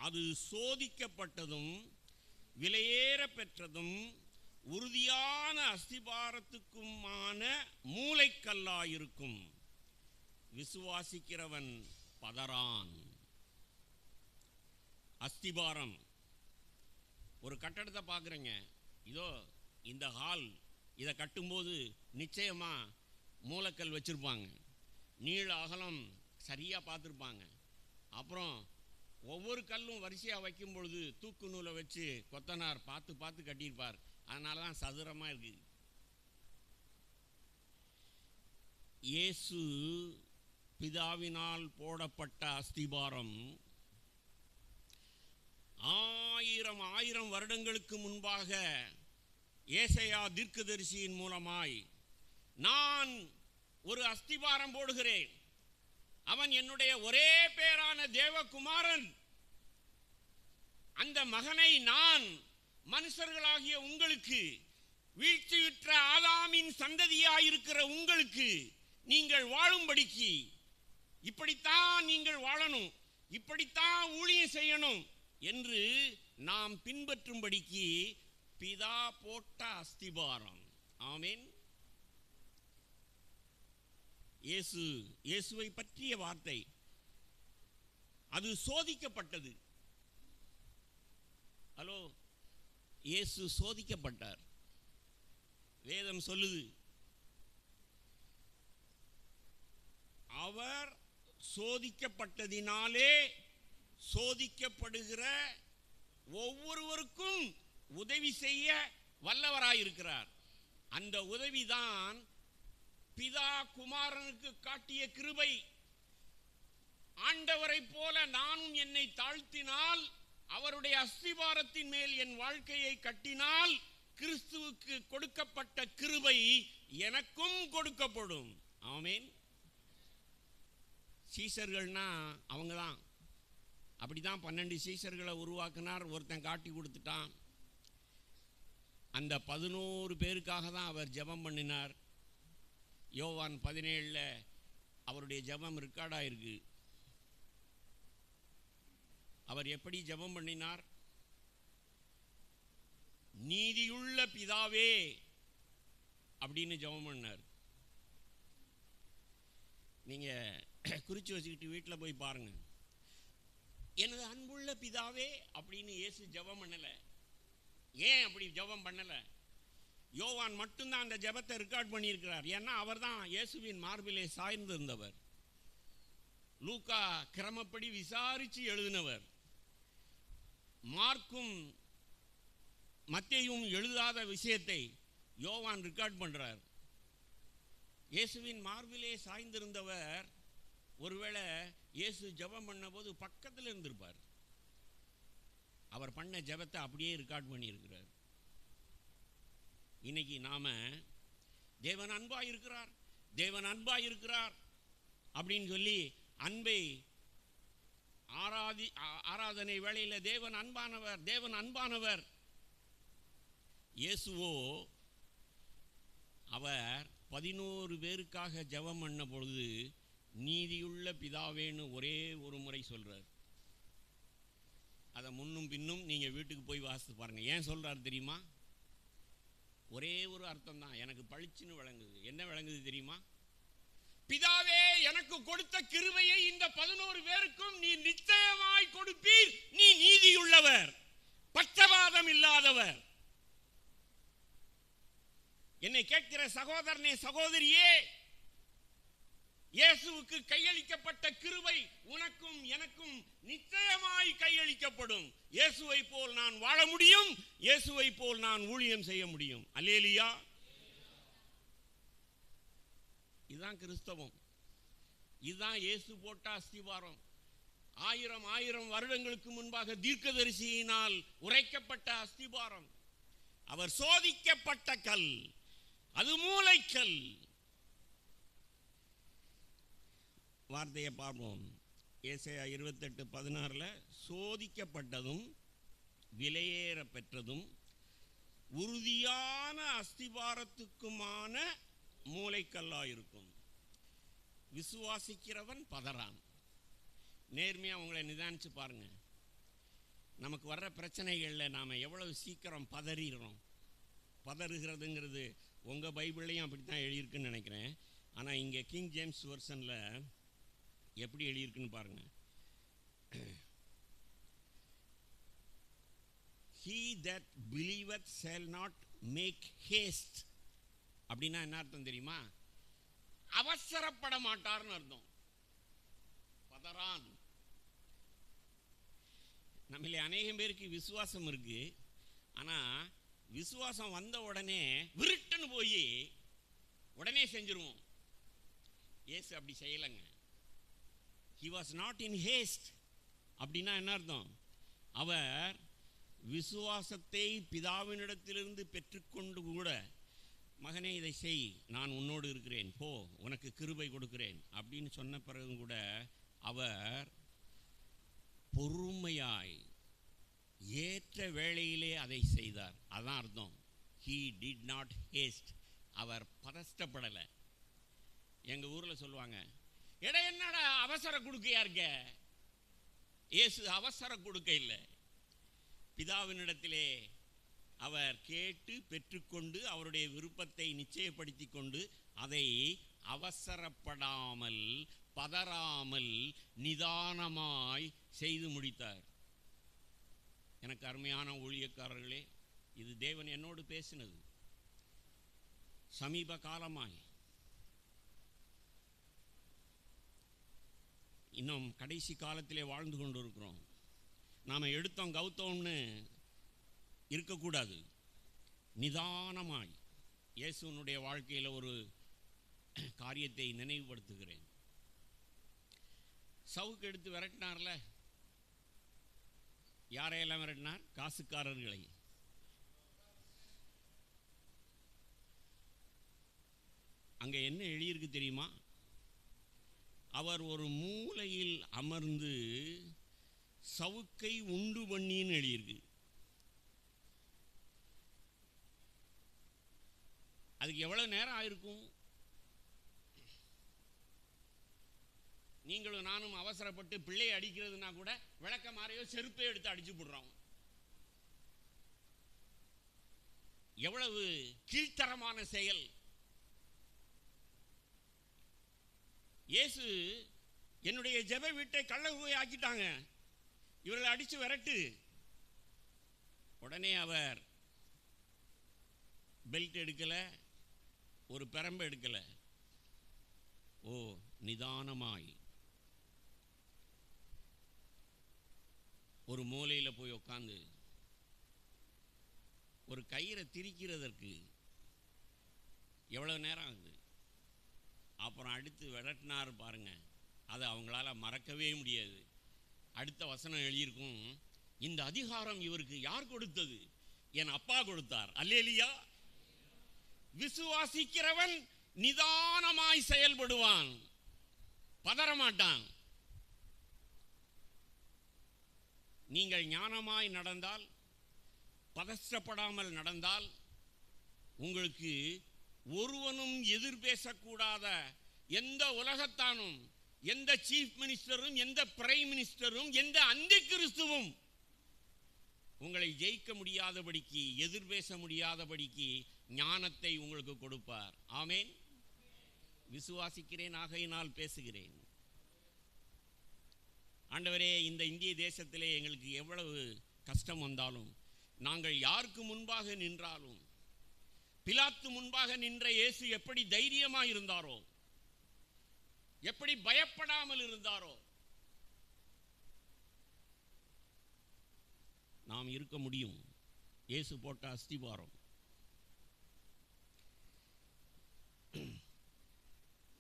அது சோதிக்கப்பட்டதும் விலையேற பெற்றதும் உறுதியான அஸ்திபாரத்துக்குமான மூலைக்கல்லாயிருக்கும். விசுவாசிக்கிறவன் பதறான். அஸ்திபாரம். ஒரு கட்டடத்தை பார்க்குறேங்க, இதோ இந்த ஹால், இதை கட்டும்போது நிச்சயமா மூலக்கல் வச்சுருப்பாங்க, நீள அகலம் சரியாக பார்த்துருப்பாங்க. அப்புறம் ஒவ்வொரு கல்லும் வரிசையாக வைக்கும் பொழுது தூக்கு நூலை வச்சு கொத்தனார் பார்த்து பார்த்து கட்டியிருப்பார். அதனால தான் சதுரமாக இருக்குது. இயேசு பிதாவினால் போடப்பட்ட அஸ்திபாரம் 1000 வருடங்களுக்கு முன்பாக ஏசாயா தீர்க்கதரிசியின் மூலமாய், நான் ஒரு அஸ்திபாரம் போடுகிறேன், அவன் என்னுடைய ஒரே பேரான தேவகுமாரன், அந்த மகனை நான் மனுஷர்களாகிய உங்களுக்கு, வீழ்ச்சியுற்ற ஆதாமின் சந்ததியாயிருக்கிற உங்களுக்கு நீங்கள் வாழும்படிக்கு, இப்படித்தான் நீங்கள் வாழணும், இப்படித்தான் ஊழியம் செய்யணும் என்று நாம் பின்பற்றும்படிக்கு பிதா போட்ட அஸ்திபாரம். ஆமென். இயேசுவை பற்றிய வார்த்தை அது சோதிக்கப்பட்டது. ஹலோ, இயேசு சோதிக்கப்பட்டார். வேதம் சொல்லுது, அவர் சோதிக்கப்பட்டதினாலே சோதிக்கப்படுகிற ஒவ்வொருவருக்கும் உதவி செய்ய வல்லவராயிருக்கிறார். அந்த உதவிதான் பிதா குமாரனுக்கு காட்டிய கிருபை. ஆண்டவரை போல நானும் என்னை தாழ்த்தினால், அவருடைய அஸ்திபாரத்தின் மேல் என் வாழ்க்கையை கட்டினால், கிறிஸ்துவுக்கு கொடுக்கப்பட்ட கிருபை எனக்கும் கொடுக்கப்படும். ஆமென். சீசர்கள்னா அவங்க தான். அப்படிதான் 12 சீசர்களை உருவாக்கினார். ஒருத்தன் காட்டி கொடுத்துட்டான். அந்த 11 பேருக்காக தான் அவர் ஜெபம் பண்ணினார். யோவான் 17 அவருடைய ஜெபம் ரெக்கார்டாக இருக்கு. அவர் எப்படி ஜெபம் பண்ணினார்? நீதியுள்ள பிதாவே அப்படின்னு ஜெபம் பண்ணார். நீங்க குறிச்சு வச்சுக்கிட்டு வீட்டில் போய் பாருங்க. எனது அன்புள்ள பிதாவே அப்படின்னு இயேசு ஜெபம் பண்ணல. ஏன் அப்படி ஜெபம் பண்ணல? யோவான் மட்டும்தான் அந்த ஜெபத்தை ரெக்கார்ட் பண்ணியிருக்கிறார். ஏன்னா அவர் தான் இயேசுவின் மார்பிலே சாய்ந்திருந்தவர். லூக்கா கிரமப்படி விசாரித்து எழுதினவர். மார்க்கும் மத்தேயும் எழுதாத விஷயத்தை யோவான் ரெக்கார்ட் பண்றார். இயேசுவின் மார்பிலே சாய்ந்திருந்தவர் ஒருவேளை இயேசு ஜெபம் பண்ண போது பக்கத்தில் இருந்திருப்பார். அவர் பண்ண ஜெபத்தை அப்படியே ரெக்கார்ட் பண்ணியிருக்கிறார். இன்னைக்கு நாம தேவன் அன்பா இருக்கிறார், தேவன் அன்பா இருக்கிறார் அப்படின்னு சொல்லி அன்பை ஆராதனை வேளையில் தேவன் அன்பானவர், தேவன் அன்பானவர். இயேசுவோ அவர் 11 பேருக்காக ஜெபம் பண்ண பொழுது நீதியுள்ள பிதாவேன்னு ஒரே ஒரு முறை சொல்றார். அதை முன்னும் பின்னும் நீங்க வீட்டுக்கு போய் வாசித்து பாருங்க. ஏன் சொல்றாரு தெரியுமா? ஒரே ஒரு அர்த்தம் தான் எனக்கு பளிச்சுன்னு விளங்குது. என்ன விளங்குது தெரியுமா? பிதாவே எனக்கு கொடுத்த கிருபையை இந்த 11 பேருக்கும் நீ நிச்சயமாய் கொடுப்பீர். நீ நீதியுள்ளவர், பட்சபாதம் இல்லாதவர். என்னை கேட்கிற சகோதரனே, சகோதரியே, இயேசுவுக்கு கையளிக்கப்பட்ட கிருபை உனக்கும் எனக்கும் நிச்சயமாய் கையளிக்கப்படும். இயேசுவை போல் நான் வாழ முடியும், இயேசுவை போல் நான் ஊழியம் செய்ய முடியும். அல்லேலூயா. இதுதான் கிறிஸ்தவம். இதுதான் இயேசு போட்ட அஸ்திவாரம். 1000 வருடங்களுக்கு முன்பாக தீர்க்கதரிசியினால் உரைக்கப்பட்ட அஸ்திவாரம். அவர் சோதிக்கப்பட்ட கல், அது மூலைக்கல். வார்த்தையை பார்ப்போம். ஏசாயா 28:16 சோதிக்கப்பட்டதும் விலையேற பெற்றதும் உறுதியான அஸ்திபாரத்துக்குமான மூலைக்கல்லாயிருக்கும். விசுவாசிக்கிறவன் பதறான். நேர்மையாக உங்களை நிதானிச்சு பாருங்க. நமக்கு வர்ற பிரச்சனைகளில் நாம் எவ்வளவு சீக்கிரம் பதறிடுறோம். பதறுகிறதுங்கிறது உங்கள் பைபிள்லையும் அப்படி தான் எழுதியிருக்குன்னு நினைக்கிறேன். ஆனால் இங்கே கிங் ஜேம்ஸ் வெர்ஷனில் எப்படி எழுதியிருக்குன்னு பாருங்க. He that believeth shall not make haste. அப்படின்னா என்ன அர்த்தம் தெரியுமா? அவசரப்பட மாட்டார்னு அர்த்தம். பதறான். நம்மள அநேகம் பேருக்கு விசுவாசம் இருக்கு, ஆனா விசுவாசம் வந்த உடனே விருட்டுன்னு போய் உடனே செஞ்சிருவோம். இயேசு அப்படி செய்யலைங்க. he was not in haste. அப்படின்னா என்ன அர்த்தம்? அவர் விசுவாசத்தை பிதாவினிடத்திலிருந்து பெற்றுக்கொண்டு கூட, மகனே இதை செய், நான் உன்னோடு இருக்கிறேன், போ, உனக்கு கிருபை கொடுக்கிறேன் அப்படின்னு சொன்ன பிறகும் கூட அவர் பொறுமையாய் ஏற்ற வேளையிலே அதை செய்தார். அதான் அர்த்தம். he did not haste. அவர் பதஷ்டப்படலை. எங்கள் ஊரில் சொல்லுவாங்க, எடா என்னடா அவசர கொடுக்கையா இருக்க. இயேசு அவசர கொடுக்க இல்லை. பிதாவினிடத்திலே அவர் கேட்டு பெற்றுக்கொண்டு அவருடைய விருப்பத்தை நிச்சயப்படுத்தி கொண்டு அதை அவசரப்படாமல் பதறாமல் நிதானமாய் செய்து முடித்தார். எனக்கு அருமையான ஊழியக்காரர்களே, இது தேவன் என்னோடு பேசினது. சமீப காலமாய், இன்னும் கடைசி காலத்திலே வாழ்ந்து கொண்டு இருக்கிறோம். நாம் எடுத்தோம் கவுத்தோம்னு இருக்கக்கூடாது. நிதானமாய் இயேசுனுடைய வாழ்க்கையில் ஒரு காரியத்தை நினைவுபடுத்துகிறேன். சவுக்கு எடுத்து விரட்டினார்ல, யாரையெல்லாம் விரட்டினார்? காசுக்காரர்களை. அங்கே என்ன எழுதியிருக்கு தெரியுமா? அவர் ஒரு மூலையில் அமர்ந்து சவுக்கை உண்டு பண்ணின்னு எழுதியிருக்கு. அதுக்கு எவ்வளவு நேரம் ஆயிருக்கும்? நீங்களும் நானும் அவசரப்பட்டு பிள்ளையை அடிக்கிறதுனா கூட விளக்க மாறையோ செருப்பை எடுத்து அடிச்சு போடுறோம். எவ்வளவு கீழ்த்தரமான செயல்! இயேசு என்னுடைய ஜெப வீட்டை கள்ள குகை ஆக்கிட்டாங்க, இவர்களை அடிச்சு விரட்டு. உடனே அவர் பெல்ட் எடுக்கல, ஒரு பெரம்பு எடுக்கல. ஓ, நிதானமாய் ஒரு மூலையில் போய் உட்காந்து ஒரு கயிறை திரிக்கிறதற்கு எவ்வளவு நேரம் ஆகுது? அப்புறம் அடுத்து விரட்டினார் பாருங்க, அதை அவங்களால மறக்கவே முடியாது. அடுத்த வசனம் எழுதியிருக்கும், இந்த அதிகாரம் இவருக்கு யார் கொடுத்தது? என் அப்பா கொடுத்தார். அல்லேலூயா. விசுவாசிக்கிறவன் நிதானமாய் செயல்படுவான், பதறமாட்டான். நீங்கள் ஞானமாய் நடந்தால், பதற்றப்படாமல் நடந்தால், உங்களுக்கு ஒருவனும் எதிர் பேசக்கூடாத எந்த உலகத்தானும், எந்த சீஃப் மினிஸ்டரும், எந்த பிரைம் மினிஸ்டரும், எந்த அந்தி கிறிஸ்துவும் உங்களை ஜெயிக்க முடியாதபடிக்கு, எதிர் பேச முடியாதபடிக்கு ஞானத்தை உங்களுக்கு கொடுப்பார். ஆமேன். விசுவாசிக்கிறேன், ஆகையினால் பேசுகிறேன். ஆண்டவரே, இந்த இந்திய தேசத்திலே எங்களுக்கு எவ்வளவு கஷ்டம் வந்தாலும், நாங்கள் யாருக்கு முன்பாக நின்றாலும், பிலாத்து முன்பாக நின்ற இயேசு எப்படி தைரியமாக இருந்தாரோ, எப்படி பயப்படாமல் இருந்தாரோ, நாம் இருக்க முடியும். இயேசு போட்ட அஸ்திவாரம்.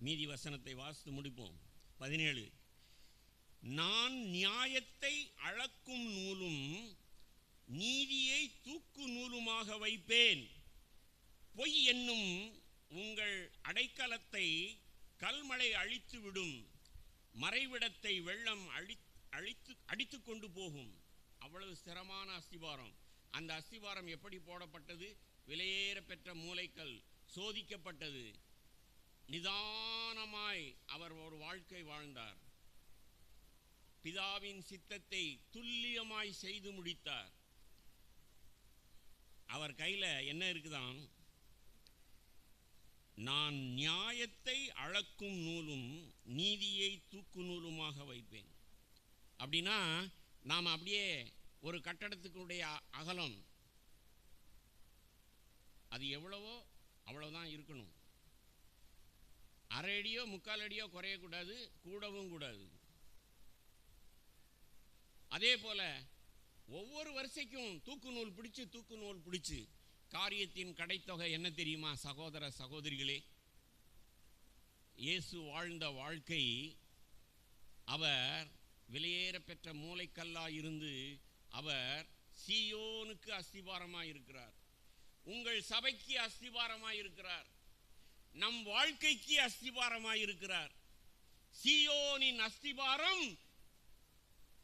மீதி வசனத்தை வாசித்து முடிப்போம். 17. நான் நியாயத்தை அளக்கும் நூலும் நீதியை தூக்கு நூலுமாக வைப்பேன். பொய் என்னும் உங்கள் அடைக்கலத்தை கல்மழை அழித்து விடும், மறைவிடத்தை வெள்ளம் அடித்து கொண்டு போகும். அவ்வளவு ஸ்திரமான அஸ்திவாரம். அந்த அஸ்திவாரம் எப்படி போடப்பட்டது? விலையேற பெற்ற மூலைக்கல், சோதிக்கப்பட்டது. நிதானமாய் அவர் ஒரு வாழ்க்கை வாழ்ந்தார். பிதாவின் சித்தத்தை துல்லியமாய் செய்து முடித்தார். அவர் கையில் என்ன இருக்குதான்? நான் நியாயத்தை அளக்கும் நூலும் நீதியை தூக்கு நூலுமாக வைப்பேன். அப்படின்னா நாம் அப்படியே ஒரு கட்டடத்துக்குடைய அகலம் அது எவ்வளவோ அவ்வளவுதான் இருக்கணும். அரை அடியோ முக்கால் அடியோ குறையக்கூடாது, கூடவும் கூடாது. அதே போல ஒவ்வொரு வரிசைக்கும் தூக்கு நூல் பிடிச்சு காரியத்தின் கடைத்தொகை என்ன தெரியுமா சகோதர சகோதரிகளே? இயேசு வாழ்ந்த வாழ்க்கை, அவர் விலையேற பெற்ற மூளைக்கல்லாய் இருந்து அவர் சீயோனுக்கு அஸ்திபாரமாய் இருக்கிறார். உங்கள் சபைக்கு அஸ்திபாரமாய் இருக்கிறார். நம் வாழ்க்கைக்கு அஸ்திபாரமாய் இருக்கிறார். சீயோனின்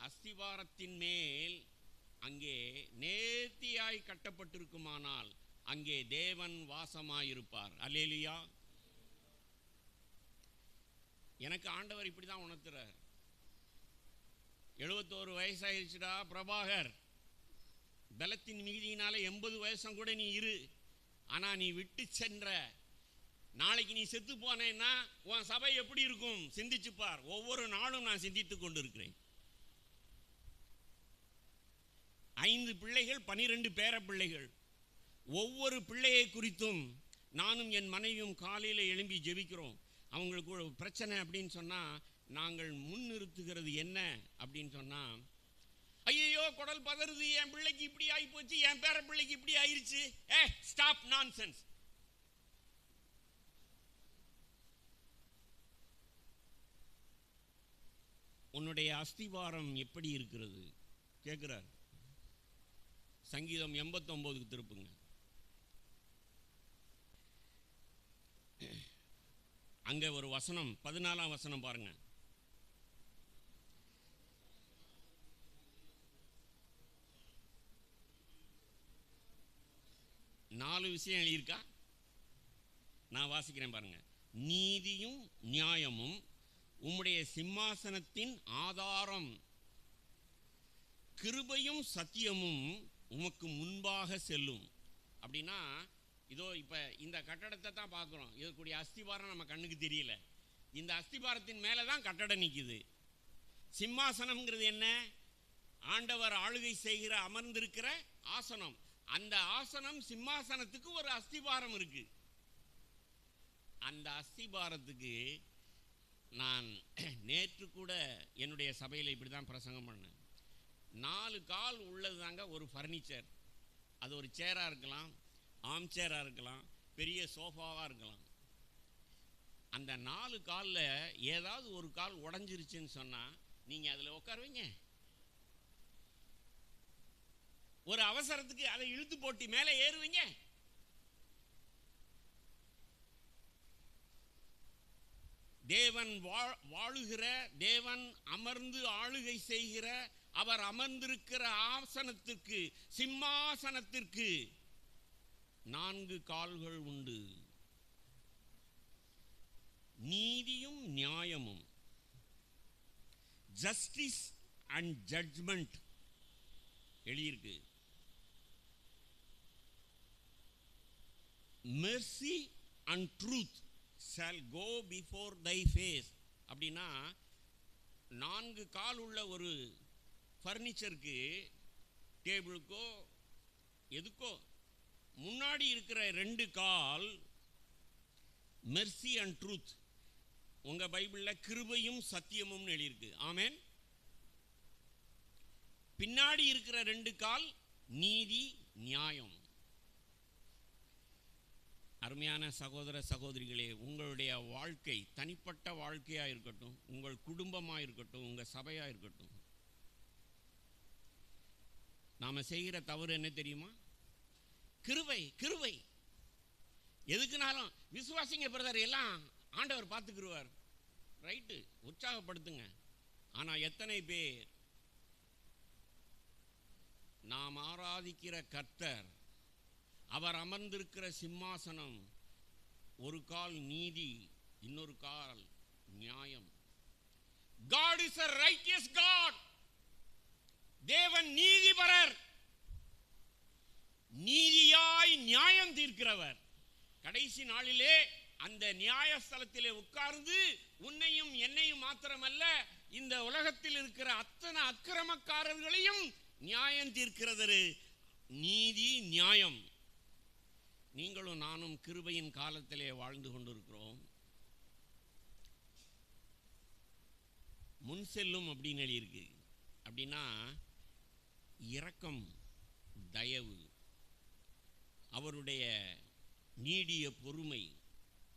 அஸ்திபாரத்தின் மேல் அங்கே நேர்த்தியாய் கட்டப்பட்டிருக்குமானால் அங்கே தேவன் வாசமாயிருப்பார். அல்லேலூயா. எனக்கு ஆண்டவர் இப்படி தான் உணர்த்துறார். 71 வயசாயிருச்சுடா பிரபாகர், பலத்தின் மிகுதியினால 80 வயசும் கூட நீ இரு. ஆனால் நீ விட்டு சென்ற நாளைக்கு நீ செத்து போனேன்னா உன் சபை எப்படி இருக்கும் சிந்திச்சுப்பார். ஒவ்வொரு நாளும் நான் சிந்தித்து கொண்டு இருக்கிறேன். 5 பிள்ளைகள், 12 பேர பிள்ளைகள். ஒவ்வொரு பிள்ளையை குறித்தும் நானும் என் மனைவியும் காலையில் எழும்பி ஜெபிக்கிறோம். அவங்களுக்கு ஒரு பிரச்சனை அப்படின்னு சொன்னால் நாங்கள் முன்னிறுத்துகிறது என்ன அப்படின்னு சொன்னால், ஐயோ குடல் பதறுது, என் பிள்ளைக்கு இப்படி ஆகி போச்சு, என் பேர பிள்ளைக்கு இப்படி ஆயிடுச்சு. Stop nonsense. உன்னுடைய அஸ்திவாரம் எப்படி இருக்கிறது கேட்கிறார். சங்கீதம் 89க்கு திருப்புங்க. அங்க ஒரு வசனம், 14ஆம் வசனம் பாருங்க. நாலு விஷயம் எழுதியிருக்கா, நான் வாசிக்கிறேன் பாருங்க. நீதியும் நியாயமும் உம்முடைய சிம்மாசனத்தின் ஆதாரம், கிருபையும் சத்தியமும் உமக்கு முன்பாக செல்லும். அப்படின்னா இதோ இப்போ இந்த கட்டடத்தை தான் பார்க்குறோம். இதற்குரிய அஸ்திபாரம் நம்ம கண்ணுக்கு தெரியல. இந்த அஸ்திபாரத்தின் மேலே தான் கட்டடம் நிற்குது. சிம்மாசனம்ங்கிறது என்ன? ஆண்டவர் ஆளுகை செய்கிற அமர்ந்திருக்கிற ஆசனம். அந்த ஆசனம் சிம்மாசனத்துக்கு ஒரு அஸ்திபாரம் இருக்கு. அந்த அஸ்திபாரத்துக்கு நான் நேற்று கூட என்னுடைய சபையில் இப்படி தான் பிரசங்கம் பண்ணேன். 4 கால் உள்ளது தாங்க ஒரு ஃபர்னிச்சர். அது ஒரு சேராக இருக்கலாம், ஆம் சேராக இருக்கலாம், பெரிய சோஃபாவாக இருக்கலாம். அந்த 4 காலில் ஏதாவது ஒரு கால் உடஞ்சிருச்சுன்னு சொன்னால் நீங்கள் அதில் உட்காருவீங்க? ஒரு அவசரத்துக்கு அதை இழுத்து போட்டு மேலே ஏறுவீங்க? தேவன் வாழுகிற, தேவன் அமர்ந்து ஆளுகை செய்கிற, அவர் அமர்ந்திருக்கிற ஆசனத்திற்கு, சிம்மாசனத்திற்கு 4 கால்கள் உண்டு. நீதியும் நியாயமும், ஜஸ்டிஸ் அண்ட் ஜட்ஜ்மெண்ட் எழுதியிருக்கு. Mercy and truth shall go before thy face. அப்படின்னா 4 கால் உள்ள ஒரு ஃபர்னிச்சருக்கு, டேபிளுக்கோ எதுக்கோ முன்னாடி இருக்கிற 2 கால் மெர்சி அண்ட் ட்ரூத். உங்க பைபிளில் கிருபையும் சத்தியமும் எழுதியிருக்கு. ஆமென். பின்னாடி இருக்கிற 2 கால் நீதி நியாயம். அருமையான சகோதர சகோதரிகளே, உங்களுடைய வாழ்க்கை தனிப்பட்ட வாழ்க்கையாக இருக்கட்டும், உங்கள் குடும்பமாக இருக்கட்டும், உங்கள் சபையாக இருக்கட்டும், நாம் செய்கிற தவறு என்ன தெரியுமா? கிருபை. கிருபை எதுக்குனாலும் விசுவாசிங்க பிரதர், எல்லாம் ஆண்டவர் பார்த்துக்கிடுவார். ரைட்டு, உற்சாகப்படுத்துங்க. ஆனால் எத்தனை பேர் நாம் ஆராதிக்கிற கர்த்தர், அவர் அமர்ந்திருக்கிற சிம்மாசனம், ஒரு கால் நீதி, இன்னொரு கால் நியாயம். God is a righteous God. தேவன் நீதிபரர், நீதியாய் நியாயம் தீர்க்கிறவர். கடைசி நாளிலே அந்த நியாயஸ்தலத்திலே உட்கார்ந்து உன்னையும் என்னையும் மாத்திரமல்ல, இந்த உலகத்தில் இருக்கிற அத்தனை அக்கிரமக்காரர்களையும் நியாயம் தீர்க்கிறது நீதி நியாயம். நீங்களும் நானும் கிருபையின் காலத்திலே வாழ்ந்து கொண்டிருக்கிறோம். முன் செல்லும் அப்படின்னு எழுதியிருக்கு. அப்படின்னா இரக்கம், தயவு, அவருடைய நீடிய பொறுமை,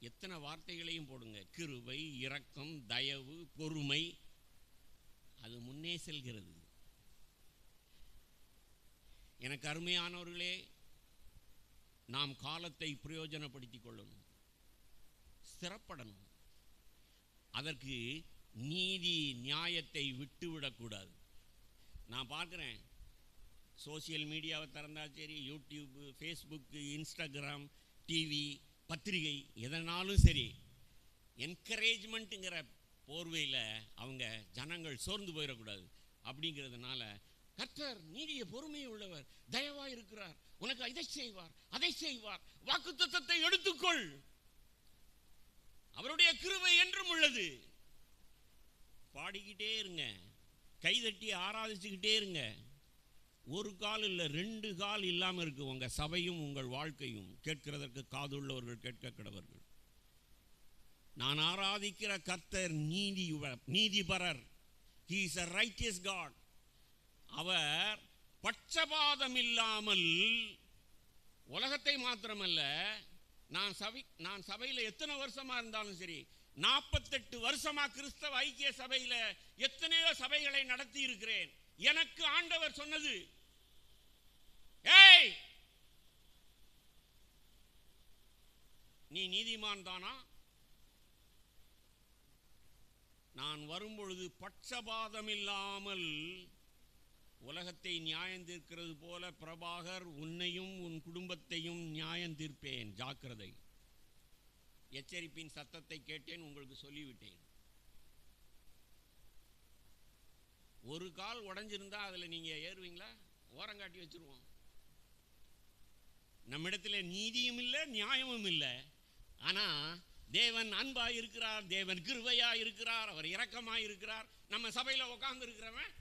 எத்தனை வார்த்தைகளையும் போடுங்க. கிருபை, இரக்கம், தயவு, பொறுமை, அது முன்னே செல்கிறது. எனக்கு அருமையானவர்களே, நாம் காலத்தை பிரயோஜனப்படுத்திக் கொள்ளணும், ஸ்திரப்படணும். அதற்கு நீதி நியாயத்தை விட்டுவிடக்கூடாது. நான் பார்க்குறேன், சோசியல் மீடியாவை திறந்தாலும் சரி, யூடியூப்பு, ஃபேஸ்புக்கு, இன்ஸ்டாகிராம், டிவி, பத்திரிகை, எதனாலும் சரி, என்கரேஜ்மெண்ட்டுங்கிற போர்வையில் அவங்க ஜனங்கள் சோர்ந்து போயிடக்கூடாது. அப்படிங்கிறதுனால கர்த்தர் நீடிய பொறுமை உள்ளவர், தயவாக இருக்கிறார், உனக்கு இதை செய்வார், அதை செய்வார், வாக்குத்தத்தத்தை எடுத்துக்கொள், அவருடைய கிருபை என்றும் உள்ளது. பாடிக்கிட்டே இருங்க, கைதட்டி ஆராதிச்சுக்கிட்டே இருங்க. ஒரு கால் இல்லை, 2 கால் இல்லாமல் இருக்கு உங்க சபையும் உங்கள் வாழ்க்கையும். கேட்கிறதற்கு காதுள்ளவர்கள் கேட்க கடவர்கள். நான் ஆராதிக்கிற கர்த்தர் நீதிபரர். He is a righteous God. அவர் பட்சபாதம் இல்லாமல் உலகத்தை மாத்திரமல்ல, நான் சபையில் எத்தனை வருஷமா இருந்தாலும் சரி, 48 வருஷமா கிறிஸ்தவ ஐக்கிய சபையில் எத்தனையோ சபைகளை நடத்தி இருக்கிறேன். எனக்கு ஆண்டவர் சொன்னது, ஏய், நீ நீதிமான் தானா? நான் வரும்பொழுது பட்சபாதம் இல்லாமல் உலகத்தை நியாயம் தீர்க்கிறது போல பிரபாகர் உன்னையும் உன் குடும்பத்தையும் நியாயம் தீர்ப்பேன், ஜாக்கிரதை. எச்சரிப்பின் சத்தத்தை கேட்டேன், உங்களுக்கு சொல்லிவிட்டேன். ஒரு கால் உடைஞ்சிருந்தா அதில் நீங்கள் ஏறுவீங்களா? ஓரங்காட்டி வச்சிருவோம். நம்மிடத்தில் நீதியும் இல்லை, நியாயமும் இல்லை. ஆனால் தேவன் அன்பாக இருக்கிறார், தேவன் கிருபையாக இருக்கிறார், அவர் இரக்கமாக இருக்கிறார். நம்ம சபையில் உட்கார்ந்து இருக்கிறவன்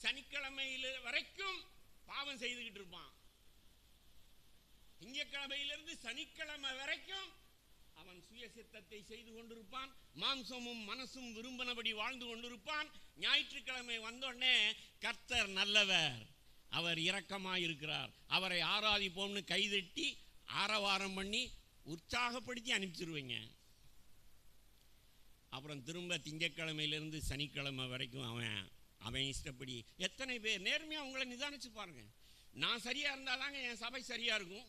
சனிக்கிழமையில் வரைக்கும் பாவம் செய்துக்கிட்டு இருப்பான். திங்கக்கிழமையிலிருந்து சனிக்கிழமை வரைக்கும் அவன் சுய சித்தத்தை செய்து கொண்டிருப்பான், மாம்சமும் மனசும் விரும்பினபடி வாழ்ந்து கொண்டிருப்பான். ஞாயிற்றுக்கிழமை வந்தோடனே கர்த்தர் நல்லவர், அவர் இரக்கமாக இருக்கிறார், அவரை ஆராதிப்போம்னு கைதட்டி ஆரவாரம் பண்ணி உற்சாகப்படுத்தி அனுப்பிச்சிருவீங்க. அப்புறம் திரும்ப திங்கக்கிழமையிலிருந்து சனிக்கிழமை வரைக்கும் அவன் இஷ்டப்படி. எத்தனை பேர் நேர்மையாக அவங்கள நிதானிச்சு பாருங்க. நான் சரியாக இருந்தால் தாங்க என் சபை சரியாக இருக்கும்,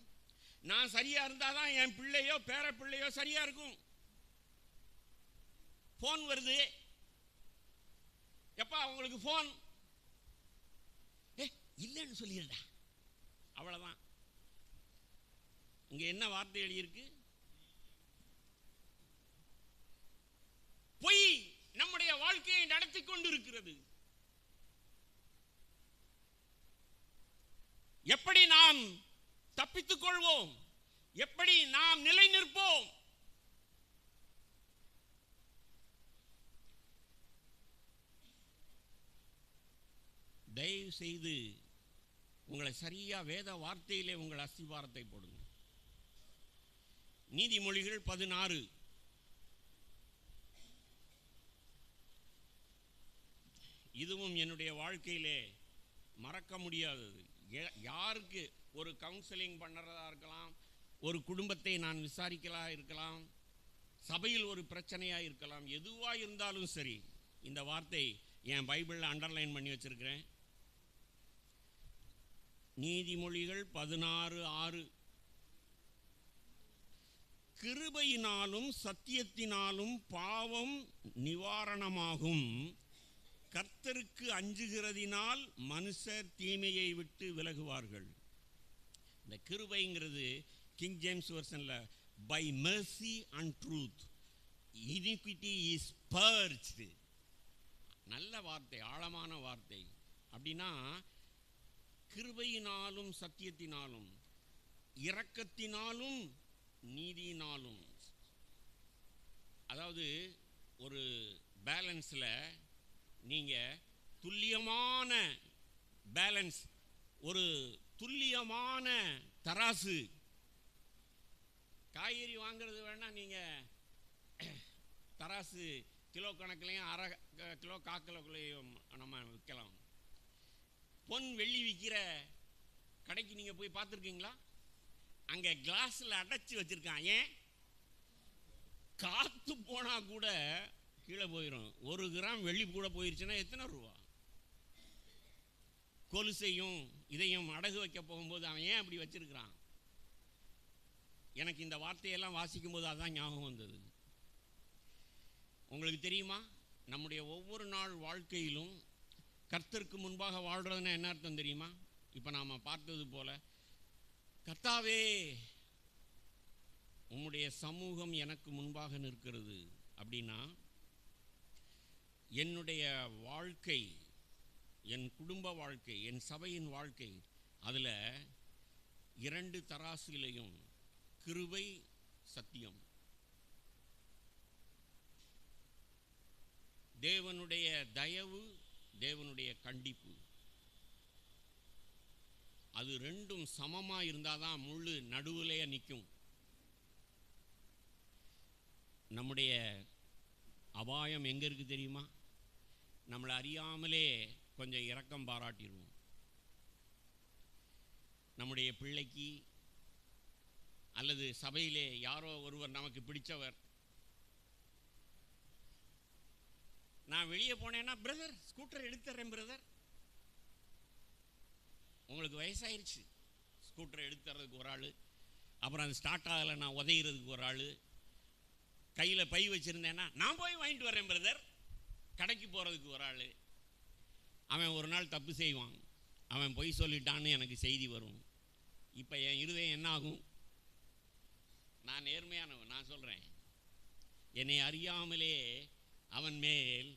நான் சரியாக இருந்தால் தான் என் பிள்ளையோ பேர பிள்ளையோ சரியாக இருக்கும். ஃபோன் வருது, எப்பா அவங்களுக்கு ஃபோன், இல்லைன்னு சொல்லிடுடா, அவ்வளோதான். இங்கே என்ன வார்த்தை எழுதியிருக்கு? பொய் நம்முடைய வாழ்க்கையை நடத்தி கொண்டு இருக்கிறது. எப்படி நாம் தப்பித்துக் கொள்வோம்? எப்படி நாம் நிலை நிற்போம்? தயவு செய்து உங்களை சரியா வேத வார்த்தையிலே உங்கள் அஸ்திபாரத்தை போடுங்க. நீதிமொழிகள் 16. இதுவும் என்னுடைய வாழ்க்கையிலே மறக்க முடியாதது. யாருக்கு ஒரு கவுன்சிலிங் பண்ணுறதா இருக்கலாம், ஒரு குடும்பத்தை நான் விசாரிக்கலாம் இருக்கலாம், சபையில் ஒரு பிரச்சனையாக இருக்கலாம், எதுவாக இருந்தாலும் சரி, இந்த வார்த்தை என் பைபிளில் அண்டர்லைன் பண்ணி வச்சிருக்கிறேன். நீதிமொழிகள் 16:6. கிருபையினாலும் சத்தியத்தினாலும் பாவம் நிவாரணமாகும், கர்த்தருக்கு அஞ்சுகிறதினால் மனுஷர் தீமையை விட்டு விலகுவார்கள். இந்த கிருபைங்கிறது கிங் ஜேம்ஸ் வெர்ஷனில் by mercy and truth iniquity is purged. நல்ல வார்த்தை, ஆழமான வார்த்தை. அப்படின்னா கிருபையினாலும் சத்தியத்தினாலும் இரக்கத்தினாலும் நீதியினாலும், அதாவது ஒரு பேலன்ஸில் நீங்கள் துல்லியமான பேலன்ஸ், ஒரு துல்லியமான தராசு. காய்கறி வாங்கிறது வேணா நீங்கள் தராசு கிலோ கணக்குலையும் அரை கிலோ காக்கிலோக்குள்ளேயும் நம்ம விற்கலாம். பொன் வெள்ளி விற்கிற கடைக்கு நீங்கள் போய் பார்த்துருக்கீங்களா? அங்கே கிளாஸில் அடைச்சி வச்சுருக்கான். ஏன்? காற்று போனால் கூட கீழே போயிடும். 1 கிராம் வெள்ளி கூட போயிடுச்சுன்னா எத்தனை ரூபா? கொலுசையும் இதையும் அடகு வைக்க போகும்போது அவன் ஏன் அப்படி வச்சிருக்கிறான்? எனக்கு இந்த வார்த்தையெல்லாம் வாசிக்கும் போது அதான் ஞாபகம் வந்தது. உங்களுக்கு தெரியுமா, நம்முடைய ஒவ்வொரு நாள் வாழ்க்கையிலும் கர்த்தருக்கு முன்பாக வாழ்கிறதுனா என்ன அர்த்தம் தெரியுமா? இப்போ நாம் பார்த்தது போல, கர்த்தாவே உம்முடைய சமூகம் எனக்கு முன்பாக நிற்கிறது அப்படின்னா, என்னுடைய வாழ்க்கை, என் குடும்ப வாழ்க்கை, என் சபையின் வாழ்க்கை, அதில் 2 தராசிலையும் கிருபை சத்தியம், தேவனுடைய தயவு, தேவனுடைய கண்டிப்பு, அது 2ம் சமமாக இருந்தால் தான் முள்ளு நடுவிலேயே நிற்கும். நம்முடைய அபாயம் எங்கே இருக்குது தெரியுமா? நம்மளை அறியாமலே கொஞ்சம் இரக்கம் பாராட்டிடுவோம். நம்முடைய பிள்ளைக்கு அல்லது சபையிலே யாரோ ஒருவர் நமக்கு பிடிச்சவர், நான் வெளியே போனேன்னா, பிரதர் ஸ்கூட்டர் எடுத்துறேன் பிரதர். உங்களுக்கு வயசாயிருச்சு, ஸ்கூட்டர் எடுத்துறதுக்கு ஒரு ஆள், அப்புறம் அது ஸ்டார்ட் ஆகலை, நான் உதைகிறதுக்கு ஒரு ஆள், கையில் பை வச்சுருந்தேன்னா நான் போய் வாங்கிட்டு வரேன் பிரதர், கடைக்கு போகிறதுக்கு ஒரு ஆள். அவன் ஒரு நாள் தப்பு செய்வான், அவன் பொய் சொல்லிட்டான்னு எனக்கு செய்தி வரும். இப்போ என் இருதயம் என்ன ஆகும்? நான் நேர்மையானவன், நான் சொல்கிறேன், என்னை அறியாமலே அவன் மேல்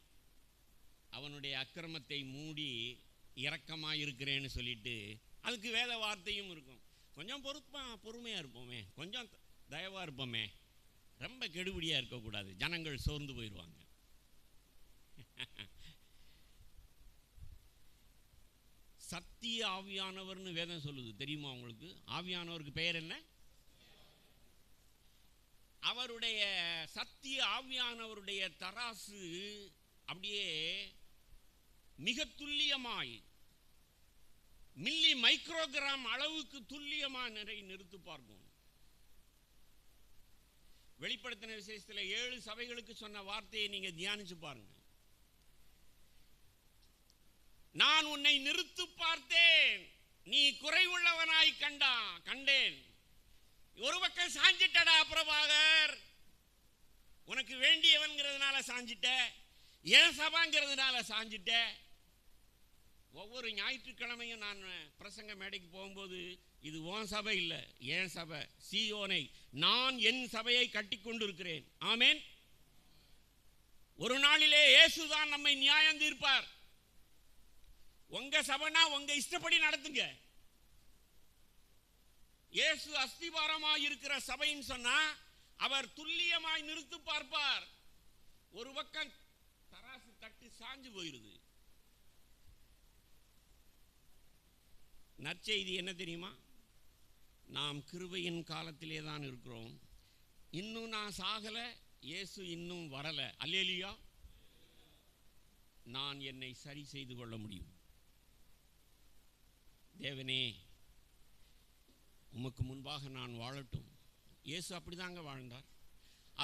அவனுடைய அக்கிரமத்தை மூடி இரக்கமாக இருக்கிறேன்னு சொல்லிட்டு, அதுக்கு வேத வார்த்தையும் இருக்கும். கொஞ்சம் பொறுமையாக இருப்போமே, கொஞ்சம் தயவாக இருப்போமே, ரொம்ப கெடுபிடியாக இருக்கக்கூடாது, ஜனங்கள் சோர்ந்து போயிடுவாங்க. சத்திய ஆவியானவர்னு வேதம் சொல்லுது, தெரியுமா உங்களுக்கு? ஆவியானவருக்கு பெயர் என்ன? அவருடைய சத்திய ஆவியானவருடைய தராசு அப்படியே மிக துல்லியமாய், மில்லி மைக்ரோகிராம் அளவுக்கு துல்லியமாக நிறுத்து பார்க்கும். வெளிப்படுத்தின விசேஷத்தில் 7 சபைகளுக்கு சொன்ன வார்த்தையை நீங்க தியானிச்சு பாருங்க. நான் உன்னை நிறுத்து பார்த்தேன், நீ குறைவுள்ளவனாய் கண்டேன். ஒரு பக்கம் சாஞ்சிட்டடா பிரபாகர், உனக்கு வேண்டியவன்கிறதுனால சாஞ்சிட்ட, ஏன் சபாங்கிறதுனால சாஞ்சிட்ட. ஒவ்வொரு ஞாயிற்றுக்கிழமையும் நான் பிரசங்க மேடைக்கு போகும்போது, இது உன் சபை இல்லை, என் சபை, சீயோனை நான் என் சபையை கட்டி கொண்டிருக்கிறேன். ஆமேன். ஒரு நாளிலே இயேசுதான் நம்மை நியாயம் தீர்ப்பார். உங்க சபைனா உங்க இஷ்டப்படி நடத்துங்க. இயேசு அஸ்திபாரமாய் இருக்கிற சபைன்னு சொன்னா அவர் துல்லியமாய் நிறுத்து பார்ப்பார். ஒரு பக்கம் தராசு தட்டி சாஞ்சு போயிருது. நற்செய்தி என்ன தெரியுமா? நாம் கிருபையின் காலத்திலே தான் இருக்கிறோம். இன்னும் நான் சாகல, இயேசு இன்னும் வரல. அல்லேலூயா. நான் என்னை சரி செய்து கொள்ள முடியும். தேவனே, உமக்கு முன்பாக நான் வாழட்டும். இயேசு அப்படிதாங்க வாழ்ந்தார்.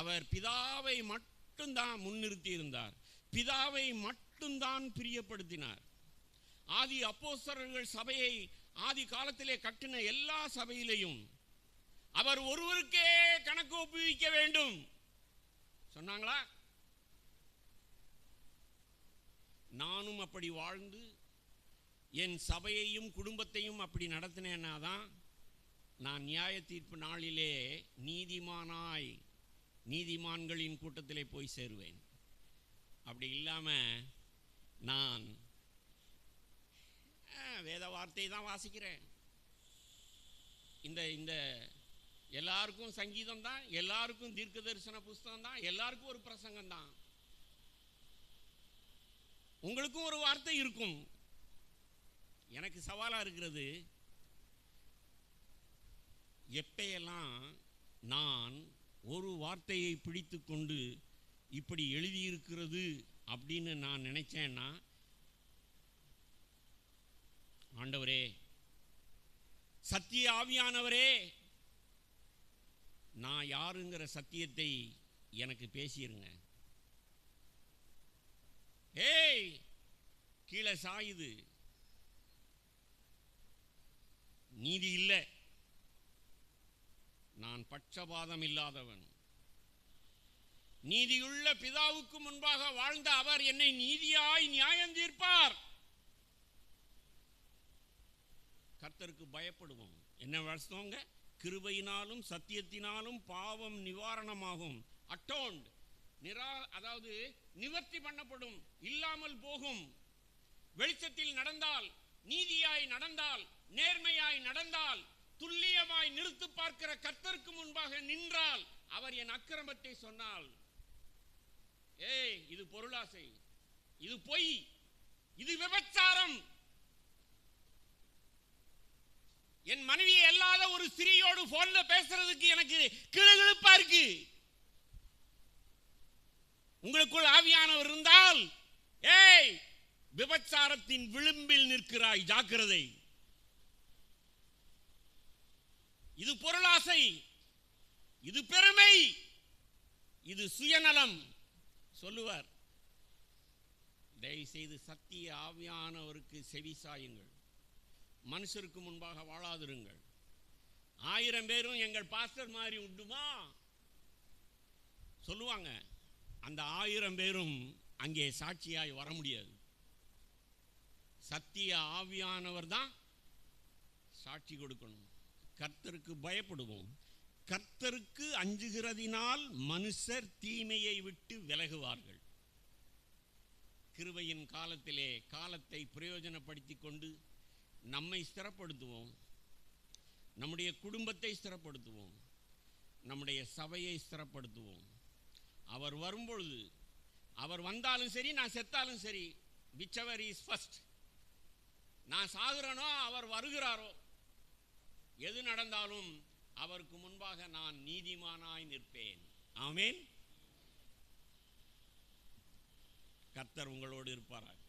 அவர் பிதாவை மட்டும்தான் முன்னிறுத்தி இருந்தார், பிதாவை மட்டும்தான் பிரியப்படுத்தினார். ஆதி அப்போஸ்தலர்கள் சபையை ஆதி காலத்திலே கட்டின எல்லா சபையிலையும் அவர் ஒருவருக்கே கணக்கு ஒப்புவிக்க வேண்டும் சொன்னாங்களா? நானும் அப்படி வாழ்ந்து என் சபையையும் குடும்பத்தையும் அப்படி நடத்தினேன்னா தான் நான் நியாய தீர்ப்பு நாளிலே நீதிமானாய் நீதிமான்களின் கூட்டத்திலே போய் சேருவேன். அப்படி இல்லாமல் நான் வேத வார்த்தை தான் வாசிக்கிறேன். இந்த எல்லாருக்கும் சங்கீதம் தான், எல்லாருக்கும் தீர்க்க தரிசன புஸ்தகம் தான், எல்லாருக்கும் ஒரு பிரசங்கம் தான். உங்களுக்கும் ஒரு வார்த்தை இருக்கும். எனக்கு சவாலா இருக்கிறது, எப்பையெல்லாம் நான் ஒரு வார்த்தையை பிடித்து கொண்டு இப்படி எழுதியிருக்கிறது அப்படின்னு நான் நினைச்சேன்னா, ஆண்டவரே, சத்திய ஆவியானவரே, நான் யாருங்கிற சத்தியத்தை எனக்கு பேசிருங்க. ஏய், கீழே சாயுது, நீதி இல்லை, நான் பட்சபாதம் இல்லாதவன், நீதியுள்ள பிதாவுக்கு முன்பாக வாழ்ந்த அவர் என்னை நீதியாய் நியாயம் தீர்ப்பார். கர்த்தருக்கு பயப்படுவோம். என்ன வருஷங்க? கிருபையினாலும் சத்தியத்தினாலும் பாவம் நிவாரணமாகும். அட்டோன்ட், அதாவது நிவர்த்தி பண்ணப்படும், இல்லாமல் போகும். வெளிச்சத்தில் நடந்தால், நீதியாய் நடந்தால், நேர்மையாய் நடந்தால், துல்லியமாய் நிறுத்து பார்க்கிற கர்த்தருக்கு முன்பாக நின்றால், அவர் என் அக்கிரமத்தை சொன்னால், ஏய், இது பொருளாசை, இது பொய், இது விபச்சாரம், என் மனைவியை அல்லாத ஒரு ஸ்திரீயோடு போன்ல பேசுறதுக்கு எனக்கு கிளுகிழுப்பா இருக்கு. உங்களுக்குள் ஆவியானவர் இருந்தால், ஏய், விபச்சாரத்தின் விளிம்பில் நிற்கிறாய், ஜாக்கிரதை. இது பொருளாசை, இது பெருமை, இது சுயநலம் சொல்லுவார். தயவு செய்து சத்திய ஆவியானவருக்கு செவிசாயுங்கள். மனுஷருக்கு முன்பாக வாழாதிருங்கள். 1000 பேரும் எங்கள் பாஸ்டர் மாதிரி உண்டுமா சொல்லுவாங்க. அந்த 1000 பேரும் அங்கே சாட்சியாய் வர முடியாது. சத்திய ஆவியானவர் தான் சாட்சி கொடுக்கணும். கர்த்தருக்கு பயப்படுவோம். கர்த்தருக்கு அஞ்சுகிறதினால் மனுஷர் தீமையை விட்டு விலகுவார்கள். கிருபையின் காலத்திலே காலத்தை பிரயோஜனப்படுத்தி கொண்டு நம்மை ஸ்திரப்படுத்துவோம், நம்முடைய குடும்பத்தை ஸ்திரப்படுத்துவோம், நம்முடைய சபையை ஸ்திரப்படுத்துவோம். அவர் வரும்பொழுது, அவர் வந்தாலும் சரி, நான் செத்தாலும் சரி, whichever is first, நான் சாகுறனோ அவர் வருகிறாரோ, எது நடந்தாலும் அவருக்கு முன்பாக நான் நீதிமானாய் நிற்பேன். ஆமென். கர்த்தர் உங்களோடு இருப்பாராக.